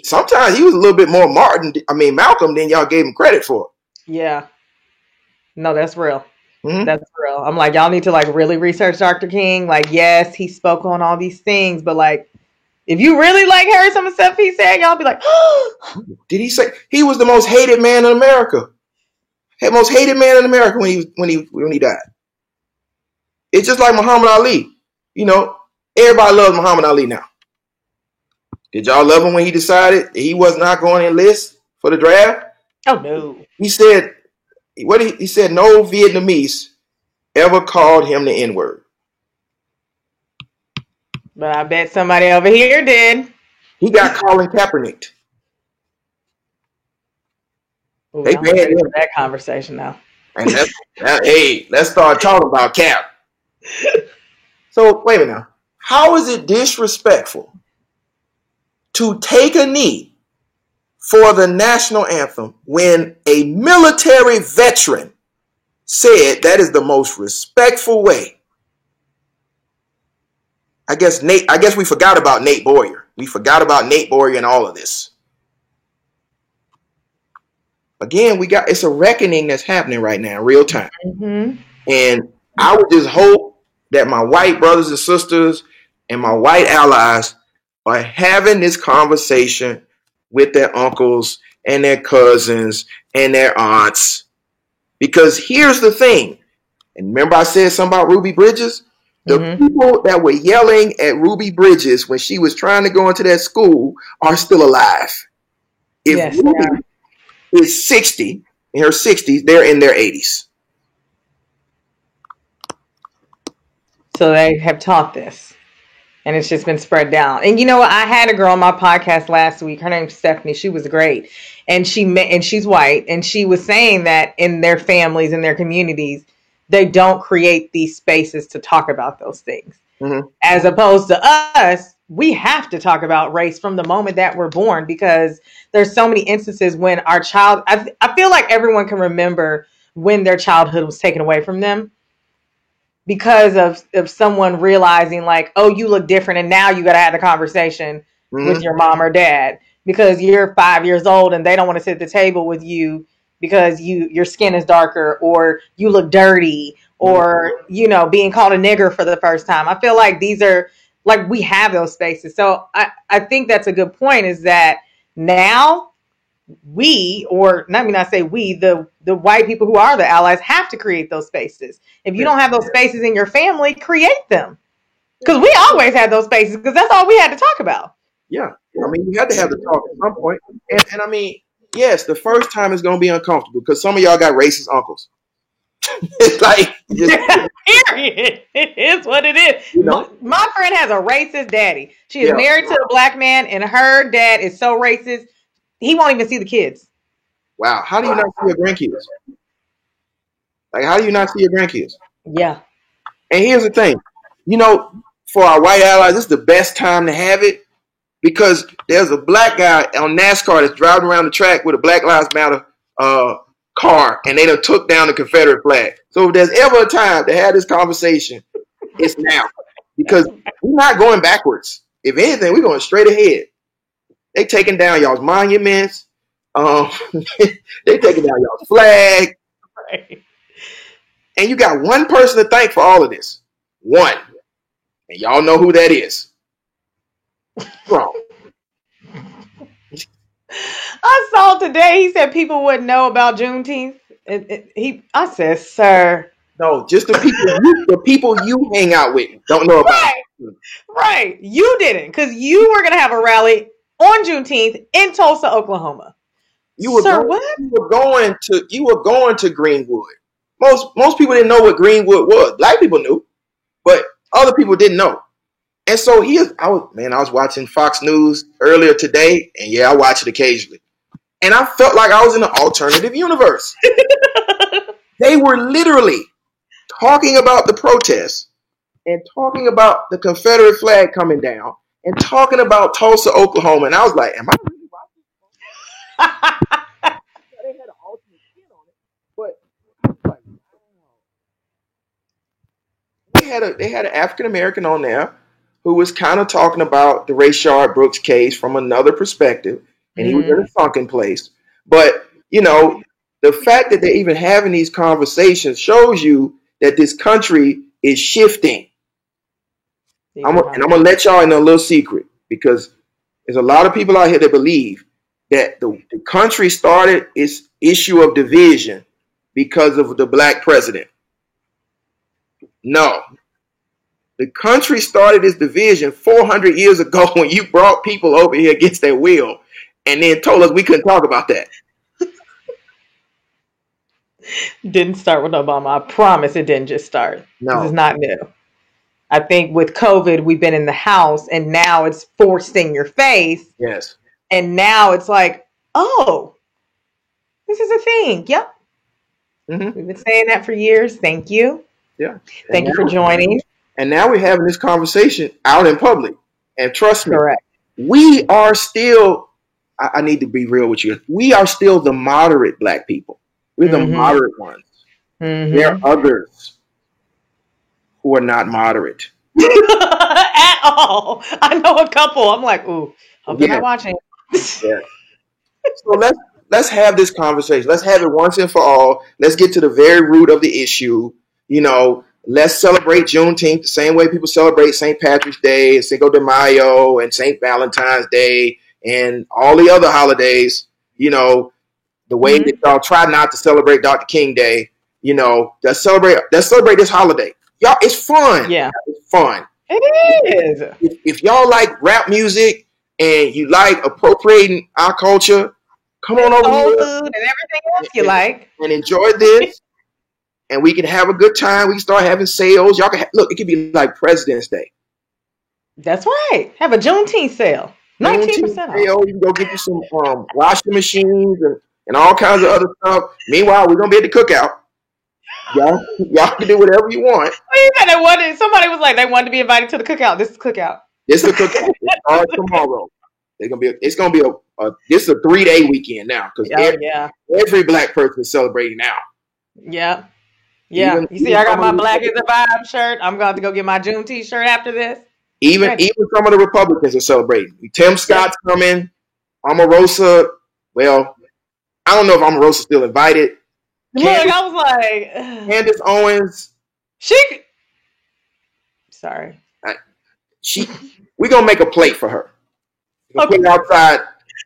sometimes he was a little bit more Malcolm than y'all gave him credit for. Yeah. No, that's real. Mm-hmm. That's real. I'm like, y'all need to like really research Dr. King. Like, yes, he spoke on all these things, but like, if you really like heard some of the stuff he said, y'all be like, Did he say he was the most hated man in America? Most hated man in America when he died. It's just like Muhammad Ali. You know, everybody loves Muhammad Ali now. Did y'all love him when he decided he was not going to enlist for the draft? oh no. He said he said no Vietnamese ever called him the N-word. But I bet somebody over here did. He got Colin Kaepernick. Ooh, They I'm banned ready him. for that conversation now. And hey, let's start talking about Cap. So wait a minute now. How is it disrespectful to take a knee for the national anthem when a military veteran said that is the most respectful way? I guess we forgot about Nate Boyer. We forgot about Nate Boyer and all of this. Again, it's a reckoning that's happening right now in real time. Mm-hmm. And I would just hope that my white brothers and sisters and my white allies are having this conversation with their uncles and their cousins and their aunts. Because here's the thing. And remember I said something about Ruby Bridges? The people that were yelling at Ruby Bridges when she was trying to go into that school are still alive. If Yes, Ruby is 60, in her 60s, they're in their 80s. so they have taught this. And it's just been spread down. And you know what? I had a girl on my podcast last week. Her name's Stephanie. She was great. And she's white. And she was saying that in their families, in their communities, they don't create these spaces to talk about those things. Mm-hmm. As opposed to us, we have to talk about race from the moment that we're born, because there's so many instances when our child, I feel like everyone can remember when their childhood was taken away from them, because of someone realizing like, oh, you look different, and now you got to have the conversation with your mom or dad because you're 5 years old and they don't want to sit at the table with you because your skin is darker or you look dirty or being called a nigger for the first time. I feel like these are like, we have those spaces. So I think that's a good point, is that now we, or let me not say we, the white people who are the allies have to create those spaces. If you don't have those spaces in your family, create them. Because we always had those spaces, because that's all we had to talk about. Yeah. I mean, you had to have the talk at some point. And I mean, yes, the first time is going to be uncomfortable because some of y'all got racist uncles. It's like, period. It is what it is. My friend has a racist daddy. She is married to a black man, and her dad is so racist, he won't even see the kids. Wow. How do you not see your grandkids? Like, how do you not see your grandkids? Yeah. And here's the thing. For our white allies, this is the best time to have it because there's a black guy on NASCAR that's driving around the track with a Black Lives Matter car, and they done took down the Confederate flag. So if there's ever a time to have this conversation, it's now. Because we're not going backwards. If anything, we're going straight ahead. They taking down y'all's monuments. They taking down y'all's flag. Right. And you got one person to thank for all of this. One. And y'all know who that is. Wrong. I saw today, he said people wouldn't know about Juneteenth. I said, sir. No, just the people you hang out with don't know about it. Right. You didn't, because you were going to have a rally on Juneteenth in Tulsa, Oklahoma. You were going to Greenwood. Most people didn't know what Greenwood was. Black people knew, but other people didn't know. And so I was watching Fox News earlier today, and I watch it occasionally. And I felt like I was in an alternative universe. They were literally talking about the protests and talking about the Confederate flag coming down and talking about Tulsa, Oklahoma. And I was like, am I really watching? They had an alternate spin on it, but I was like, wow. They had an African American on there who was kind of talking about the Rayshard Brooks case from another perspective, and he was in a sunken place. But The fact that they're even having these conversations shows you that this country is shifting. I'm gonna let y'all in a little secret, because there's a lot of people out here that believe that the country started its issue of division because of the black president. No. The country started its division 400 years ago when you brought people over here against their will and then told us we couldn't talk about that. Didn't start with Obama. I promise it didn't just start. No. This is not new. I think with COVID, we've been in the house, and now it's forced in your face. Yes. And now it's like, oh, this is a thing. Yep. Mm-hmm. We've been saying that for years. Thank you. Yeah. Thank you for joining. And now we're having this conversation out in public. And trust me, correct. We are still, I need to be real with you, we are still the moderate black people. We're the moderate ones. Mm-hmm. There are others who are not moderate. At all. I know a couple. I'm like, ooh, hope they're not watching. Yeah. So let's have this conversation. Let's have it once and for all. Let's get to the very root of the issue. You know, let's celebrate Juneteenth the same way people celebrate St. Patrick's Day and Cinco de Mayo and St. Valentine's Day and all the other holidays. You know, the way that y'all try not to celebrate Dr. King Day. You know, let's celebrate this holiday. Y'all, it's fun. Yeah, it's fun. It is. If y'all like rap music and you like appropriating our culture, come on over here. Food and everything else you like. And enjoy this. And we can have a good time. We can start having sales. Y'all can look, it could be like President's Day. That's right. Have a Juneteenth sale. 19% off. You can go get you some washing machines and all kinds of other stuff. Meanwhile, we're going to be at the cookout. Y'all can do whatever you want. Somebody was like, they wanted to be invited to the cookout. This is cookout. This is a cookout. It starts tomorrow. It's gonna be this is a 3-day weekend now, because every black person is celebrating now. Yeah. Yeah. You see, I got my Black is a Vibe shirt. I'm going to go get my Juneteenth shirt after this. Even some of the Republicans are celebrating. Tim Scott's coming. Omarosa. Well, I don't know if Omarosa's still invited. I was like, Candace Owens. Sorry. We're gonna make a plate for her. We'll put it outside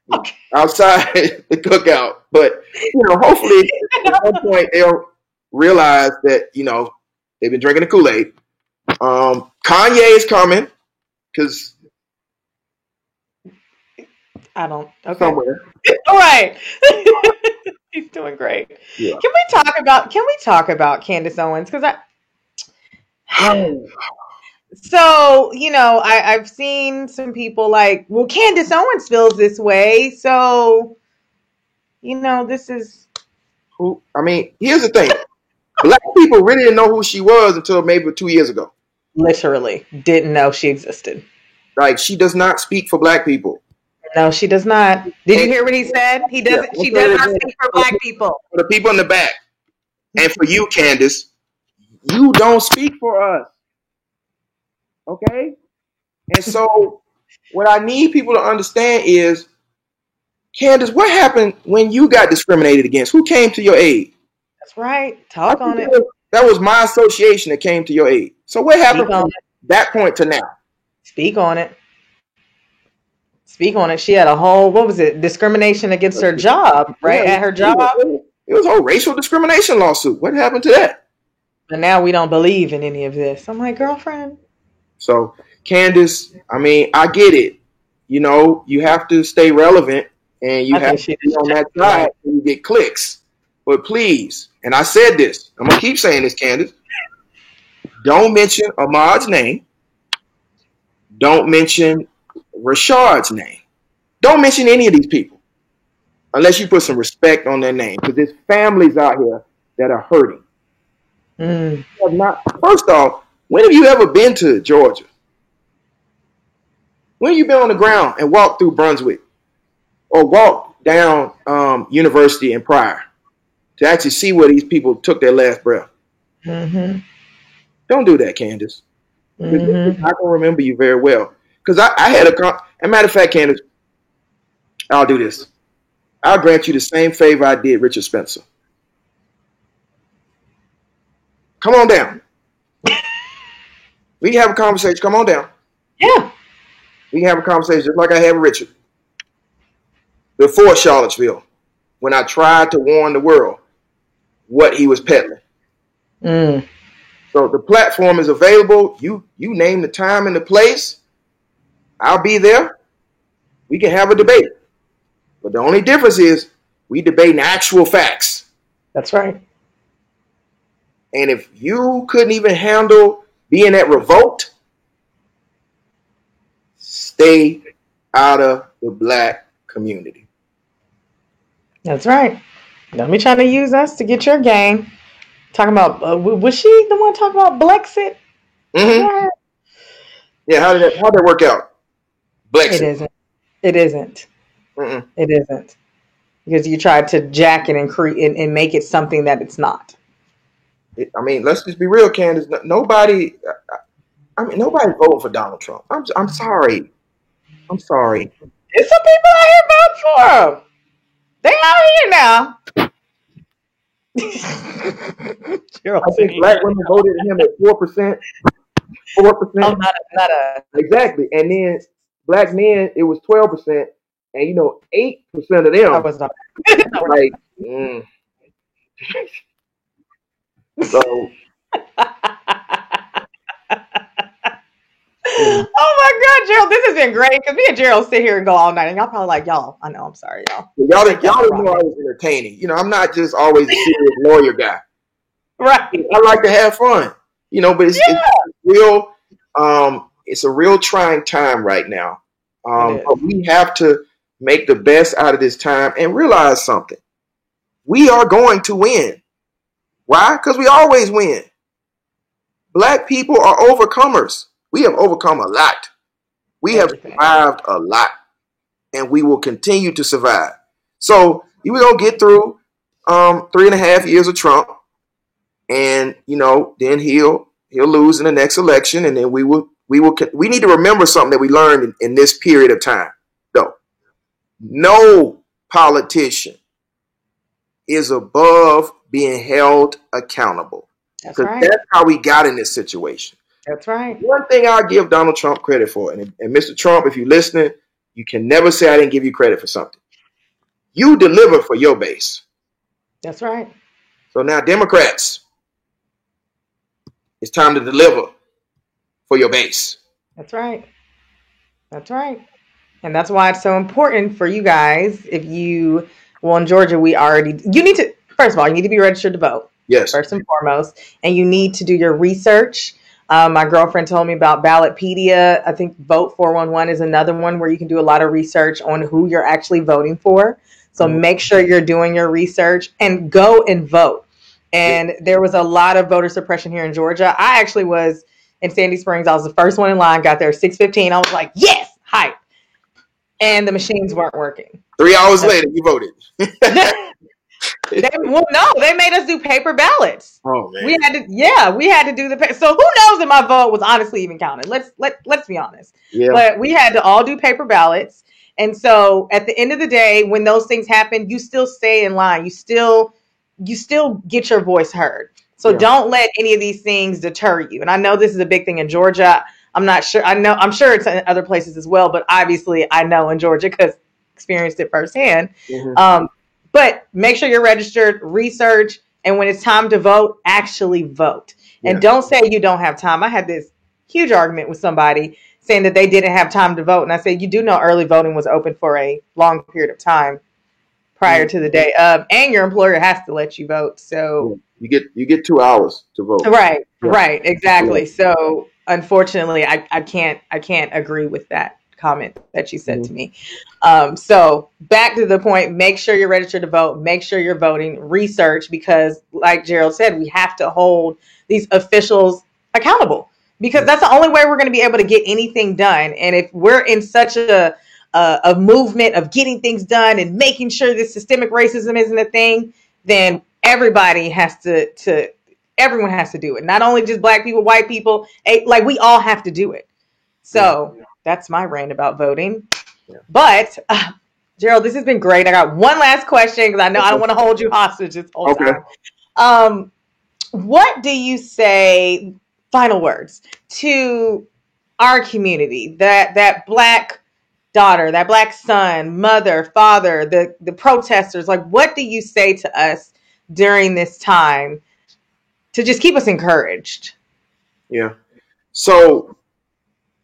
the cookout. But hopefully at some point they'll realize that they've been drinking the Kool-Aid. Kanye is coming because I don't. Okay. Somewhere. All right. He's doing great. Yeah. Can we talk about Candace Owens? Because So, I've seen some people like, well, Candace Owens feels this way. So, this is. Here's the thing. Black people really didn't know who she was until maybe 2 years ago. Literally didn't know she existed. Like, she does not speak for black people. No, she does not. Did you hear what he said? He doesn't. She does not speak for black people. For the people in the back. And for you, Candace, you don't speak for us. Okay? And so what I need people to understand is, Candace, what happened when you got discriminated against? Who came to your aid? That's right. Talk on it. That was my association that came to your aid. So what happened from that point to now? Speak on it. Speak on it. She had a whole, discrimination against her job, right? At her job. It was a whole racial discrimination lawsuit. What happened to that? And now we don't believe in any of this. I'm like, girlfriend. So, Candace, I get it. You have to stay relevant and you have to be on that side and you get clicks. But please, and I said this, I'm going to keep saying this, Candace, don't mention Ahmaud's name. Don't mention Rashard's name. Don't mention any of these people unless you put some respect on their name, because there's families out here that are hurting. First off, when have you ever been to Georgia? When have you been on the ground and walked through Brunswick or walked down University in Pryor to actually see where these people took their last breath? Mm-hmm. Don't do that, Candace. Mm-hmm. I can remember you very well. Because I had a matter of fact, Candace, I'll do this. I'll grant you the same favor I did Richard Spencer. Come on down. We can have a conversation. Come on down. Yeah. We can have a conversation just like I had with Richard before Charlottesville, when I tried to warn the world what he was peddling. Mm. So the platform is available. You name the time and the place. I'll be there. We can have a debate. But the only difference is we debate actual facts. That's right. And if you couldn't even handle being at Revolt, stay out of the black community. That's right. Don't be trying to use us to get your game. Talking about, was she the one talking about Blexit? Mm-hmm. Yeah, how did that work out? Blexit. It isn't. It isn't. Mm-mm. It isn't. Because you tried to jack it and make it something that it's not. I mean, let's just be real, Candace. Nobody's voting for Donald Trump. I'm sorry. I'm sorry. There's some people out here voting for him. They out here now. I think black women voted him at 4%. 4%. Oh, not a. Exactly. And then black men, it was 12%. And 8% of them. I was not. Like, So. Oh my God, Gerald, this has been great because me and Gerald sit here and go all night, and y'all probably like, y'all. I know, I'm sorry, y'all. Y'all didn't know I was entertaining. I'm not just always a serious lawyer guy. Right. I like to have fun. But it's real. It's a real trying time right now. But we have to make the best out of this time and realize something. We are going to win. Why? Because we always win. Black people are overcomers. We have overcome a lot. We have survived a lot. And we will continue to survive. So we're going to get through 3.5 years of Trump. And, then he'll lose in the next election. And then we need to remember something that we learned in this period of time, though. No politician is above being held accountable. That's right. That's how we got in this situation. That's right. One thing I'll give Donald Trump credit for, and Mr. Trump, if you're listening, you can never say I didn't give you credit for something. You deliver for your base. That's right. So now, Democrats, it's time to deliver for your base. That's right. That's right. And that's why it's so important for you guys. In Georgia, first of all, you need to be registered to vote. Yes. First and foremost. And you need to do your research. My girlfriend told me about Ballotpedia. I think Vote 411 is another one where you can do a lot of research on who you're actually voting for. So make sure you're doing your research and go and vote. And there was a lot of voter suppression here in Georgia. I actually was in Sandy Springs. I was the first one in line, got there at 6:15. I was like, yes, hype. And the machines weren't working. 3 hours later, you voted. They made us do paper ballots. Oh man, we had to do the paper. So who knows if my vote was honestly even counted? Let's be honest. Yeah. But we had to all do paper ballots, and so at the end of the day, when those things happen, you still stay in line. You still get your voice heard. So don't let any of these things deter you. And I know this is a big thing in Georgia. I'm not sure. I'm sure it's in other places as well, but obviously I know in Georgia because experienced it firsthand. Mm-hmm. But make sure you're registered, research, and when it's time to vote, actually vote. And don't say you don't have time. I had this huge argument with somebody saying that they didn't have time to vote. And I said, you do know early voting was open for a long period of time prior to the day of, and your employer has to let you vote. So you get 2 hours to vote. Right, exactly. Yeah. So unfortunately, I can't agree with that comment that you said to me. So back to the point, make sure you're registered to vote, make sure you're voting, research, because like Gerald said, we have to hold these officials accountable because that's the only way we're going to be able to get anything done. And if we're in such a movement of getting things done and making sure that systemic racism isn't a thing, then everyone has to do it. Not only just black people, white people, like we all have to do it. So that's my rant about voting. Yeah. But Gerald, this has been great. I got one last question because I know I don't want to hold you hostage this whole time. what do you say, final words, to our community, that Black daughter, that Black son, mother, father, the protesters? Like, what do you say to us during this time to just keep us encouraged? Yeah. So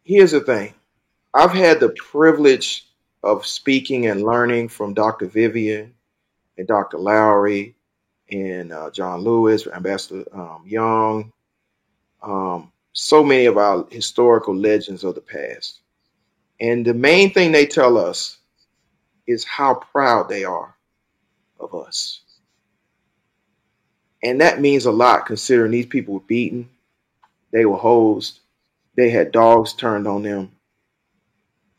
here's the thing. I've had the privilege of speaking and learning from Dr. Vivian and Dr. Lowry and John Lewis, Ambassador Young, so many of our historical legends of the past. And the main thing they tell us is how proud they are of us. And that means a lot considering these people were beaten, they were hosed, they had dogs turned on them.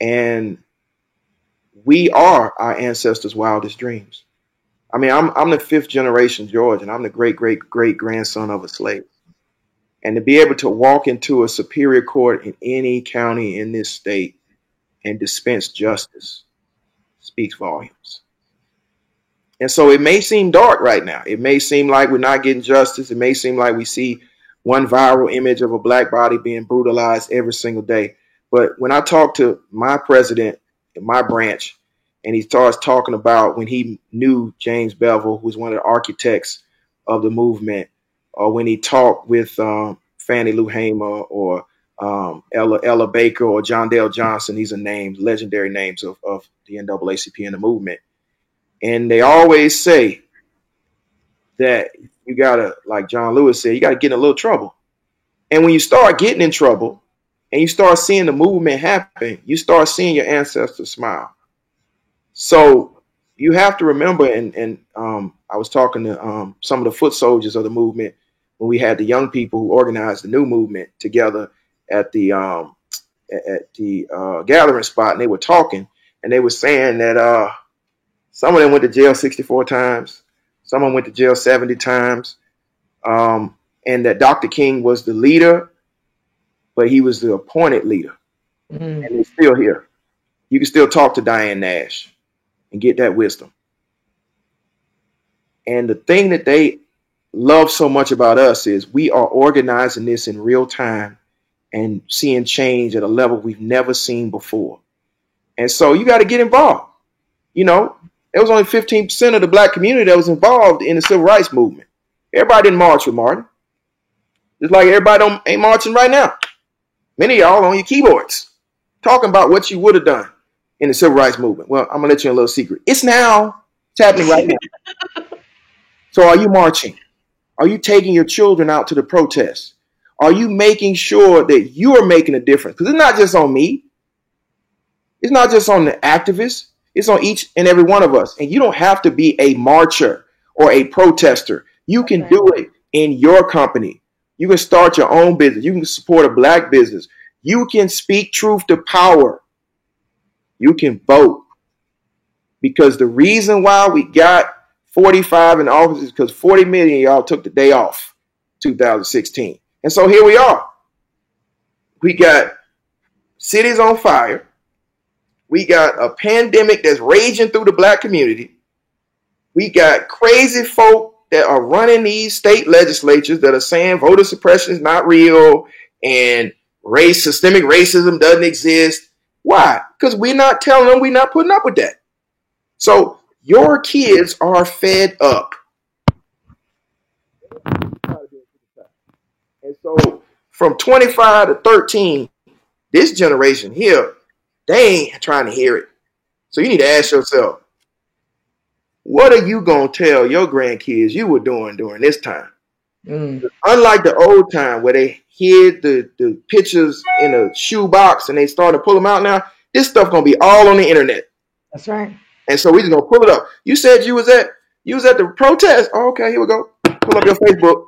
And we are our ancestors' wildest dreams. I mean, I'm the fifth generation George, and I'm the great, great, great grandson of a slave. And to be able to walk into a superior court in any county in this state and dispense justice speaks volumes. And so it may seem dark right now. It may seem like we're not getting justice. It may seem like we see one viral image of a Black body being brutalized every single day. But when I talk to my president in my branch, and he starts talking about when he knew James Bevel, who was one of the architects of the movement, or when he talked with Fannie Lou Hamer or Ella Baker or John Dale Johnson, these are names, legendary names of the NAACP and the movement. And they always say that you gotta, like John Lewis said, you gotta get in a little trouble. And when you start getting in trouble and you start seeing the movement happen, you start seeing your ancestors smile. So you have to remember, and I was talking to some of the foot soldiers of the movement when we had the young people who organized the new movement together at the gathering spot, and they were talking, and they were saying that some of them went to jail 64 times, some of them went to jail 70 times, and that Dr. King was the leader, but he was the appointed leader, and he's still here. You can still talk to Diane Nash and get that wisdom. And the thing that they love so much about us is we are organizing this in real time and seeing change at a level we've never seen before. And so you got to get involved. You know, there was only 15% of the Black community that was involved in the civil rights movement. Everybody didn't march with Martin. Just like everybody ain't marching right now. Many of y'all on your keyboards talking about what you would have done in the civil rights movement. Well, I'm going to let you in a little secret. It's now. It's happening right now. So are you marching? Are you taking your children out to the protests? Are you making sure that you are making a difference? Because it's not just on me. It's not just on the activists. It's on each and every one of us. And you don't have to be a marcher or a protester. You can do it in your company. You can start your own business. You can support a Black business. You can speak truth to power. You can vote. Because the reason why we got 45 in office is because 40 million of y'all took the day off 2016. And so here we are. We got cities on fire. We got a pandemic that's raging through the Black community. We got crazy folk that are running these state legislatures that are saying voter suppression is not real and systemic racism doesn't exist. Why? Because we're not telling them, we're not putting up with that. So your kids are fed up. And so from 25 to 13, this generation here, they ain't trying to hear it. So you need to ask yourself, what are you going to tell your grandkids you were doing during this time? Unlike the old time where they hid the pictures in a shoebox and they started to pull them out now, this stuff going to be all on the internet. That's right. And so we're just going to pull it up. You said you was at the protest. Oh, okay, here we go. Pull up your Facebook.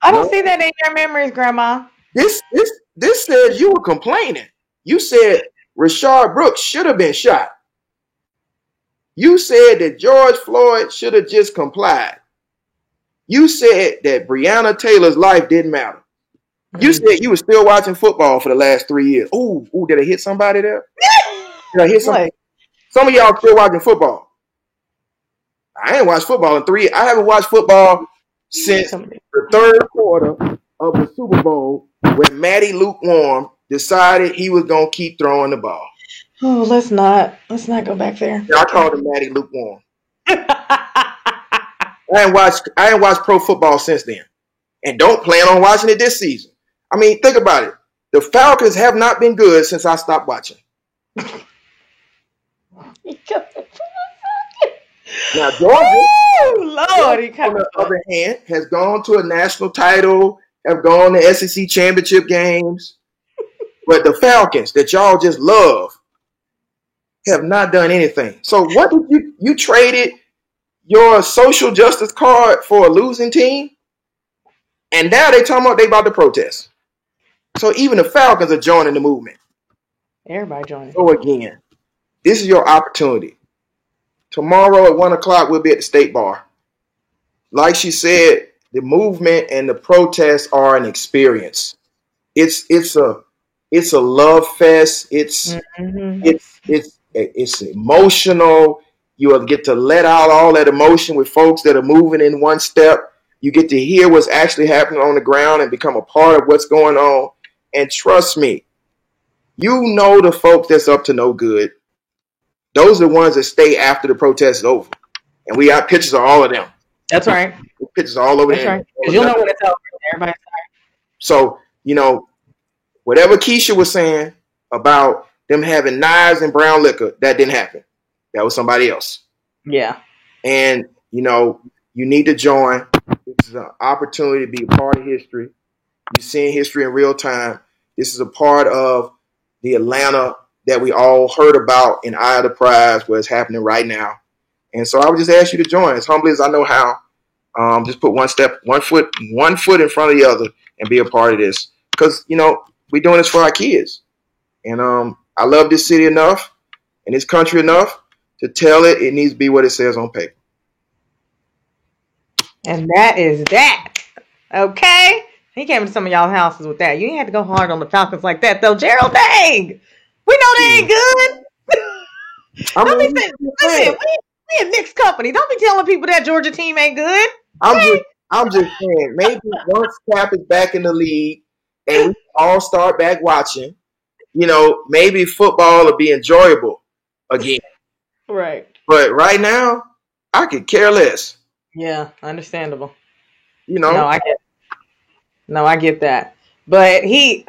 I don't see that in your memories, Grandma. This says you were complaining. You said Rashard Brooks should have been shot. You said that George Floyd should have just complied. You said that Breonna Taylor's life didn't matter. You said you were still watching football for the last 3 years. Ooh, did I hit somebody there? Did I hit somebody? Some of y'all still watching football. I ain't watched football in 3 years. I haven't watched football since the third quarter of the Super Bowl when Matty Lukewarm decided he was gonna keep throwing the ball. Oh, let's not go back there. Yeah, I called him Matty Lukewarm. I ain't watched pro football since then, and don't plan on watching it this season. I mean, think about it. The Falcons have not been good since I stopped watching. Now, Georgia, Lord, on the other hand, has gone to a national title, have gone to SEC championship games, but the Falcons that y'all just love have not done anything. So, what did you traded your social justice card for a losing team, and now they talking about they about to protest. So even the Falcons are joining the movement. Everybody joining. So again, this is your opportunity. Tomorrow at 1:00 we'll be at the State Bar. Like she said, the movement and the protests are an experience. It's a love fest. It's emotional. You will get to let out all that emotion with folks that are moving in one step. You get to hear what's actually happening on the ground and become a part of what's going on. And trust me, you know the folks that's up to no good. Those are the ones that stay after the protest is over. And we got pictures of all of them. That's right. Pictures all over there. That's right. Because you'll know when it's over. Everybody's tired. So, whatever Keisha was saying about them having knives and brown liquor, that didn't happen. That was somebody else. Yeah. And, you need to join. This is an opportunity to be a part of history. You're seeing history in real time. This is a part of the Atlanta that we all heard about in Eye of the Prize, where it's happening right now. And so I would just ask you to join as humbly as I know how. Just put one foot in front of the other and be a part of this. Because, we're doing this for our kids. And I love this city enough and this country enough to tell it needs to be what it says on paper. And that is that. Okay? He came to some of y'all's houses with that. You ain't had to go hard on the Falcons like that, though. Gerald, dang! We know they ain't good. Listen, we in mixed company. Don't be telling people that Georgia team ain't good. I'm just saying, maybe once Cap is back in the league and we all start back watching, maybe football will be enjoyable again. Right. But right now, I could care less. Yeah, understandable. No, I get that. But he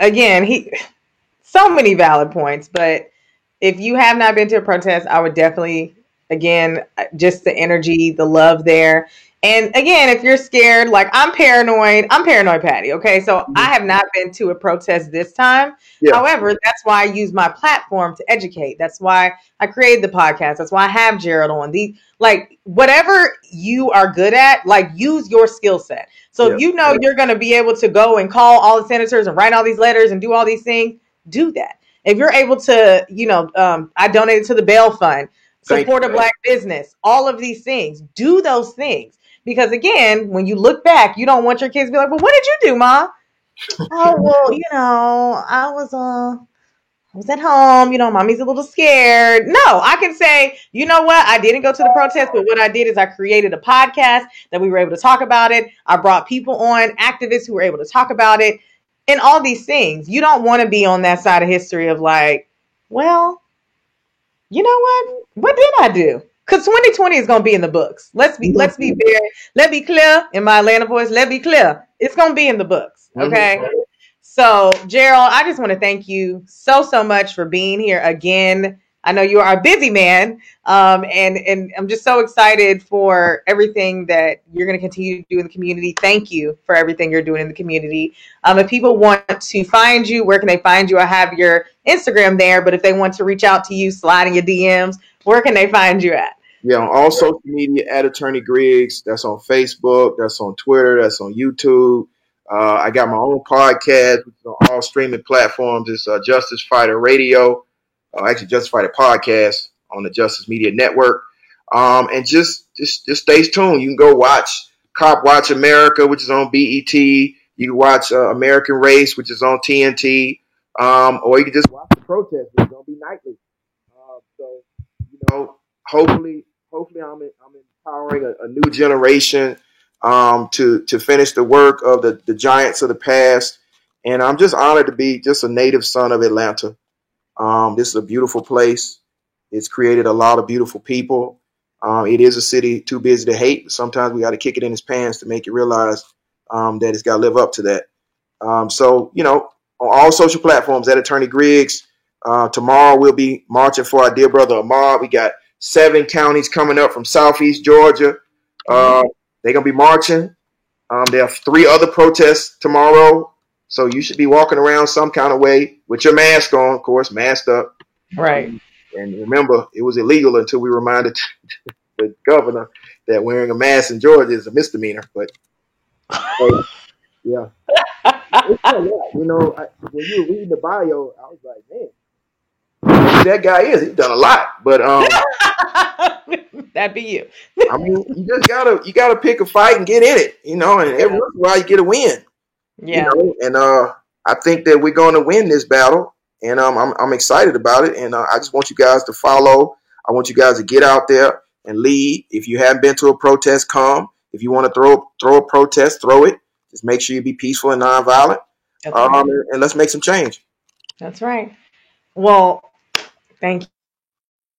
so many valid points. But if you have not been to a protest, I would definitely, again, just the energy, the love there. And again, if you're scared, like I'm paranoid Patty. Okay. So I have not been to a protest this time. Yeah. However, that's why I use my platform to educate. That's why I created the podcast. That's why I have Gerald on. Whatever you are good at, use your skill set. So if you're going to be able to go and call all the senators and write all these letters and do all these things, do that. If you're able to, I donated to the bail fund, support a black business, all of these things, do those things. Because again, when you look back, you don't want your kids to be like, well, what did you do, Ma? Oh, well, I was at home, mommy's a little scared. No, I can say, you know what? I didn't go to the protest, but what I did is I created a podcast that we were able to talk about it. I brought people on, activists who were able to talk about it and all these things. You don't want to be on that side of history of well, you know what? What did I do? Because 2020 is going to be in the books. Let's be clear in my Atlanta voice. Let's be clear. It's going to be in the books. Okay. Mm-hmm. So, Gerald, I just want to thank you so much for being here again. I know you are a busy man, and I'm just so excited for everything that you're going to continue to do in the community. Thank you for everything you're doing in the community. If people want to find you, where can they find you? I have your Instagram there, but if they want to reach out to you, slide in your DMs, where can they find you at? Yeah, on all social media at Attorney Griggs. That's on Facebook. That's on Twitter. That's on YouTube. I got my own podcast, which is on all streaming platforms. It's Justice Fighter Radio. Actually, Justice Fighter Podcast on the Justice Media Network. And just stay tuned. You can go watch Cop Watch America, which is on BET. You can watch American Race, which is on TNT. Or you can just watch the protest, which is going to be nightly. Hopefully I'm empowering a new generation to finish the work of the giants of the past. And I'm just honored to be just a native son of Atlanta. This is a beautiful place. It's created a lot of beautiful people. It is a city too busy to hate. Sometimes we got to kick it in its pants to make it realize that it's got to live up to that. So, on all social platforms, at Attorney Griggs. Tomorrow we'll be marching for our dear brother Ahmaud. We got 7 counties coming up from Southeast Georgia. They're going to be marching. There are 3 other protests tomorrow. So you should be walking around some kind of way with your mask on, of course, masked up. Right. And remember, it was illegal until we reminded the governor that wearing a mask in Georgia is a misdemeanor. But yeah. When you were reading the bio, I was like, man, who that guy is. He's done a lot. But that'd be you. I mean, you just gotta pick a fight and get in it, and every once in a while you get a win. Yeah. And I think that we're going to win this battle, and I'm excited about it. And I just want you guys to follow. I want you guys to get out there and lead. If you haven't been to a protest, come. If you want to throw a protest, throw it. Just make sure you be peaceful and nonviolent. Right. And let's make some change. That's right. Well, thank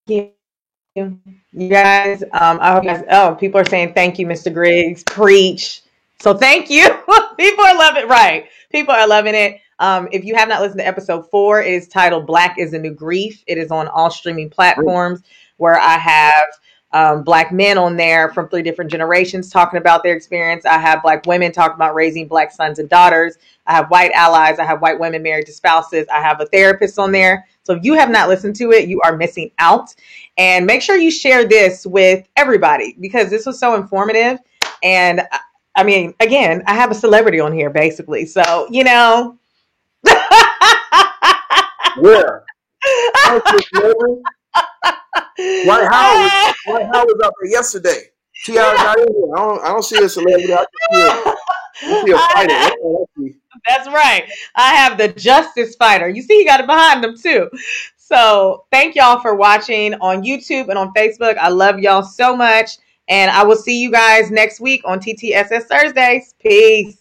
you. You guys, I hope you guys, people are saying thank you, Mr. Griggs. Preach. So thank you. People are loving it. Right. People are loving it. If you have not listened to episode 4, it is titled Black is the New Grief. It is on all streaming platforms where I have Black men on there from 3 different generations talking about their experience. I have Black women talking about raising Black sons and daughters. I have white allies. I have white women married to spouses. I have a therapist on there. So if you have not listened to it, you are missing out. And make sure you share this with everybody because this was so informative. And I mean, again, I have a celebrity on here basically. So, Where? White House was up there yesterday. T.I. got in here. I don't see a celebrity. I see a fighter. That's right. I have the justice fighter. You see, he got it behind him too. So thank y'all for watching on YouTube and on Facebook. I love y'all so much. And I will see you guys next week on TTSS Thursdays. Peace.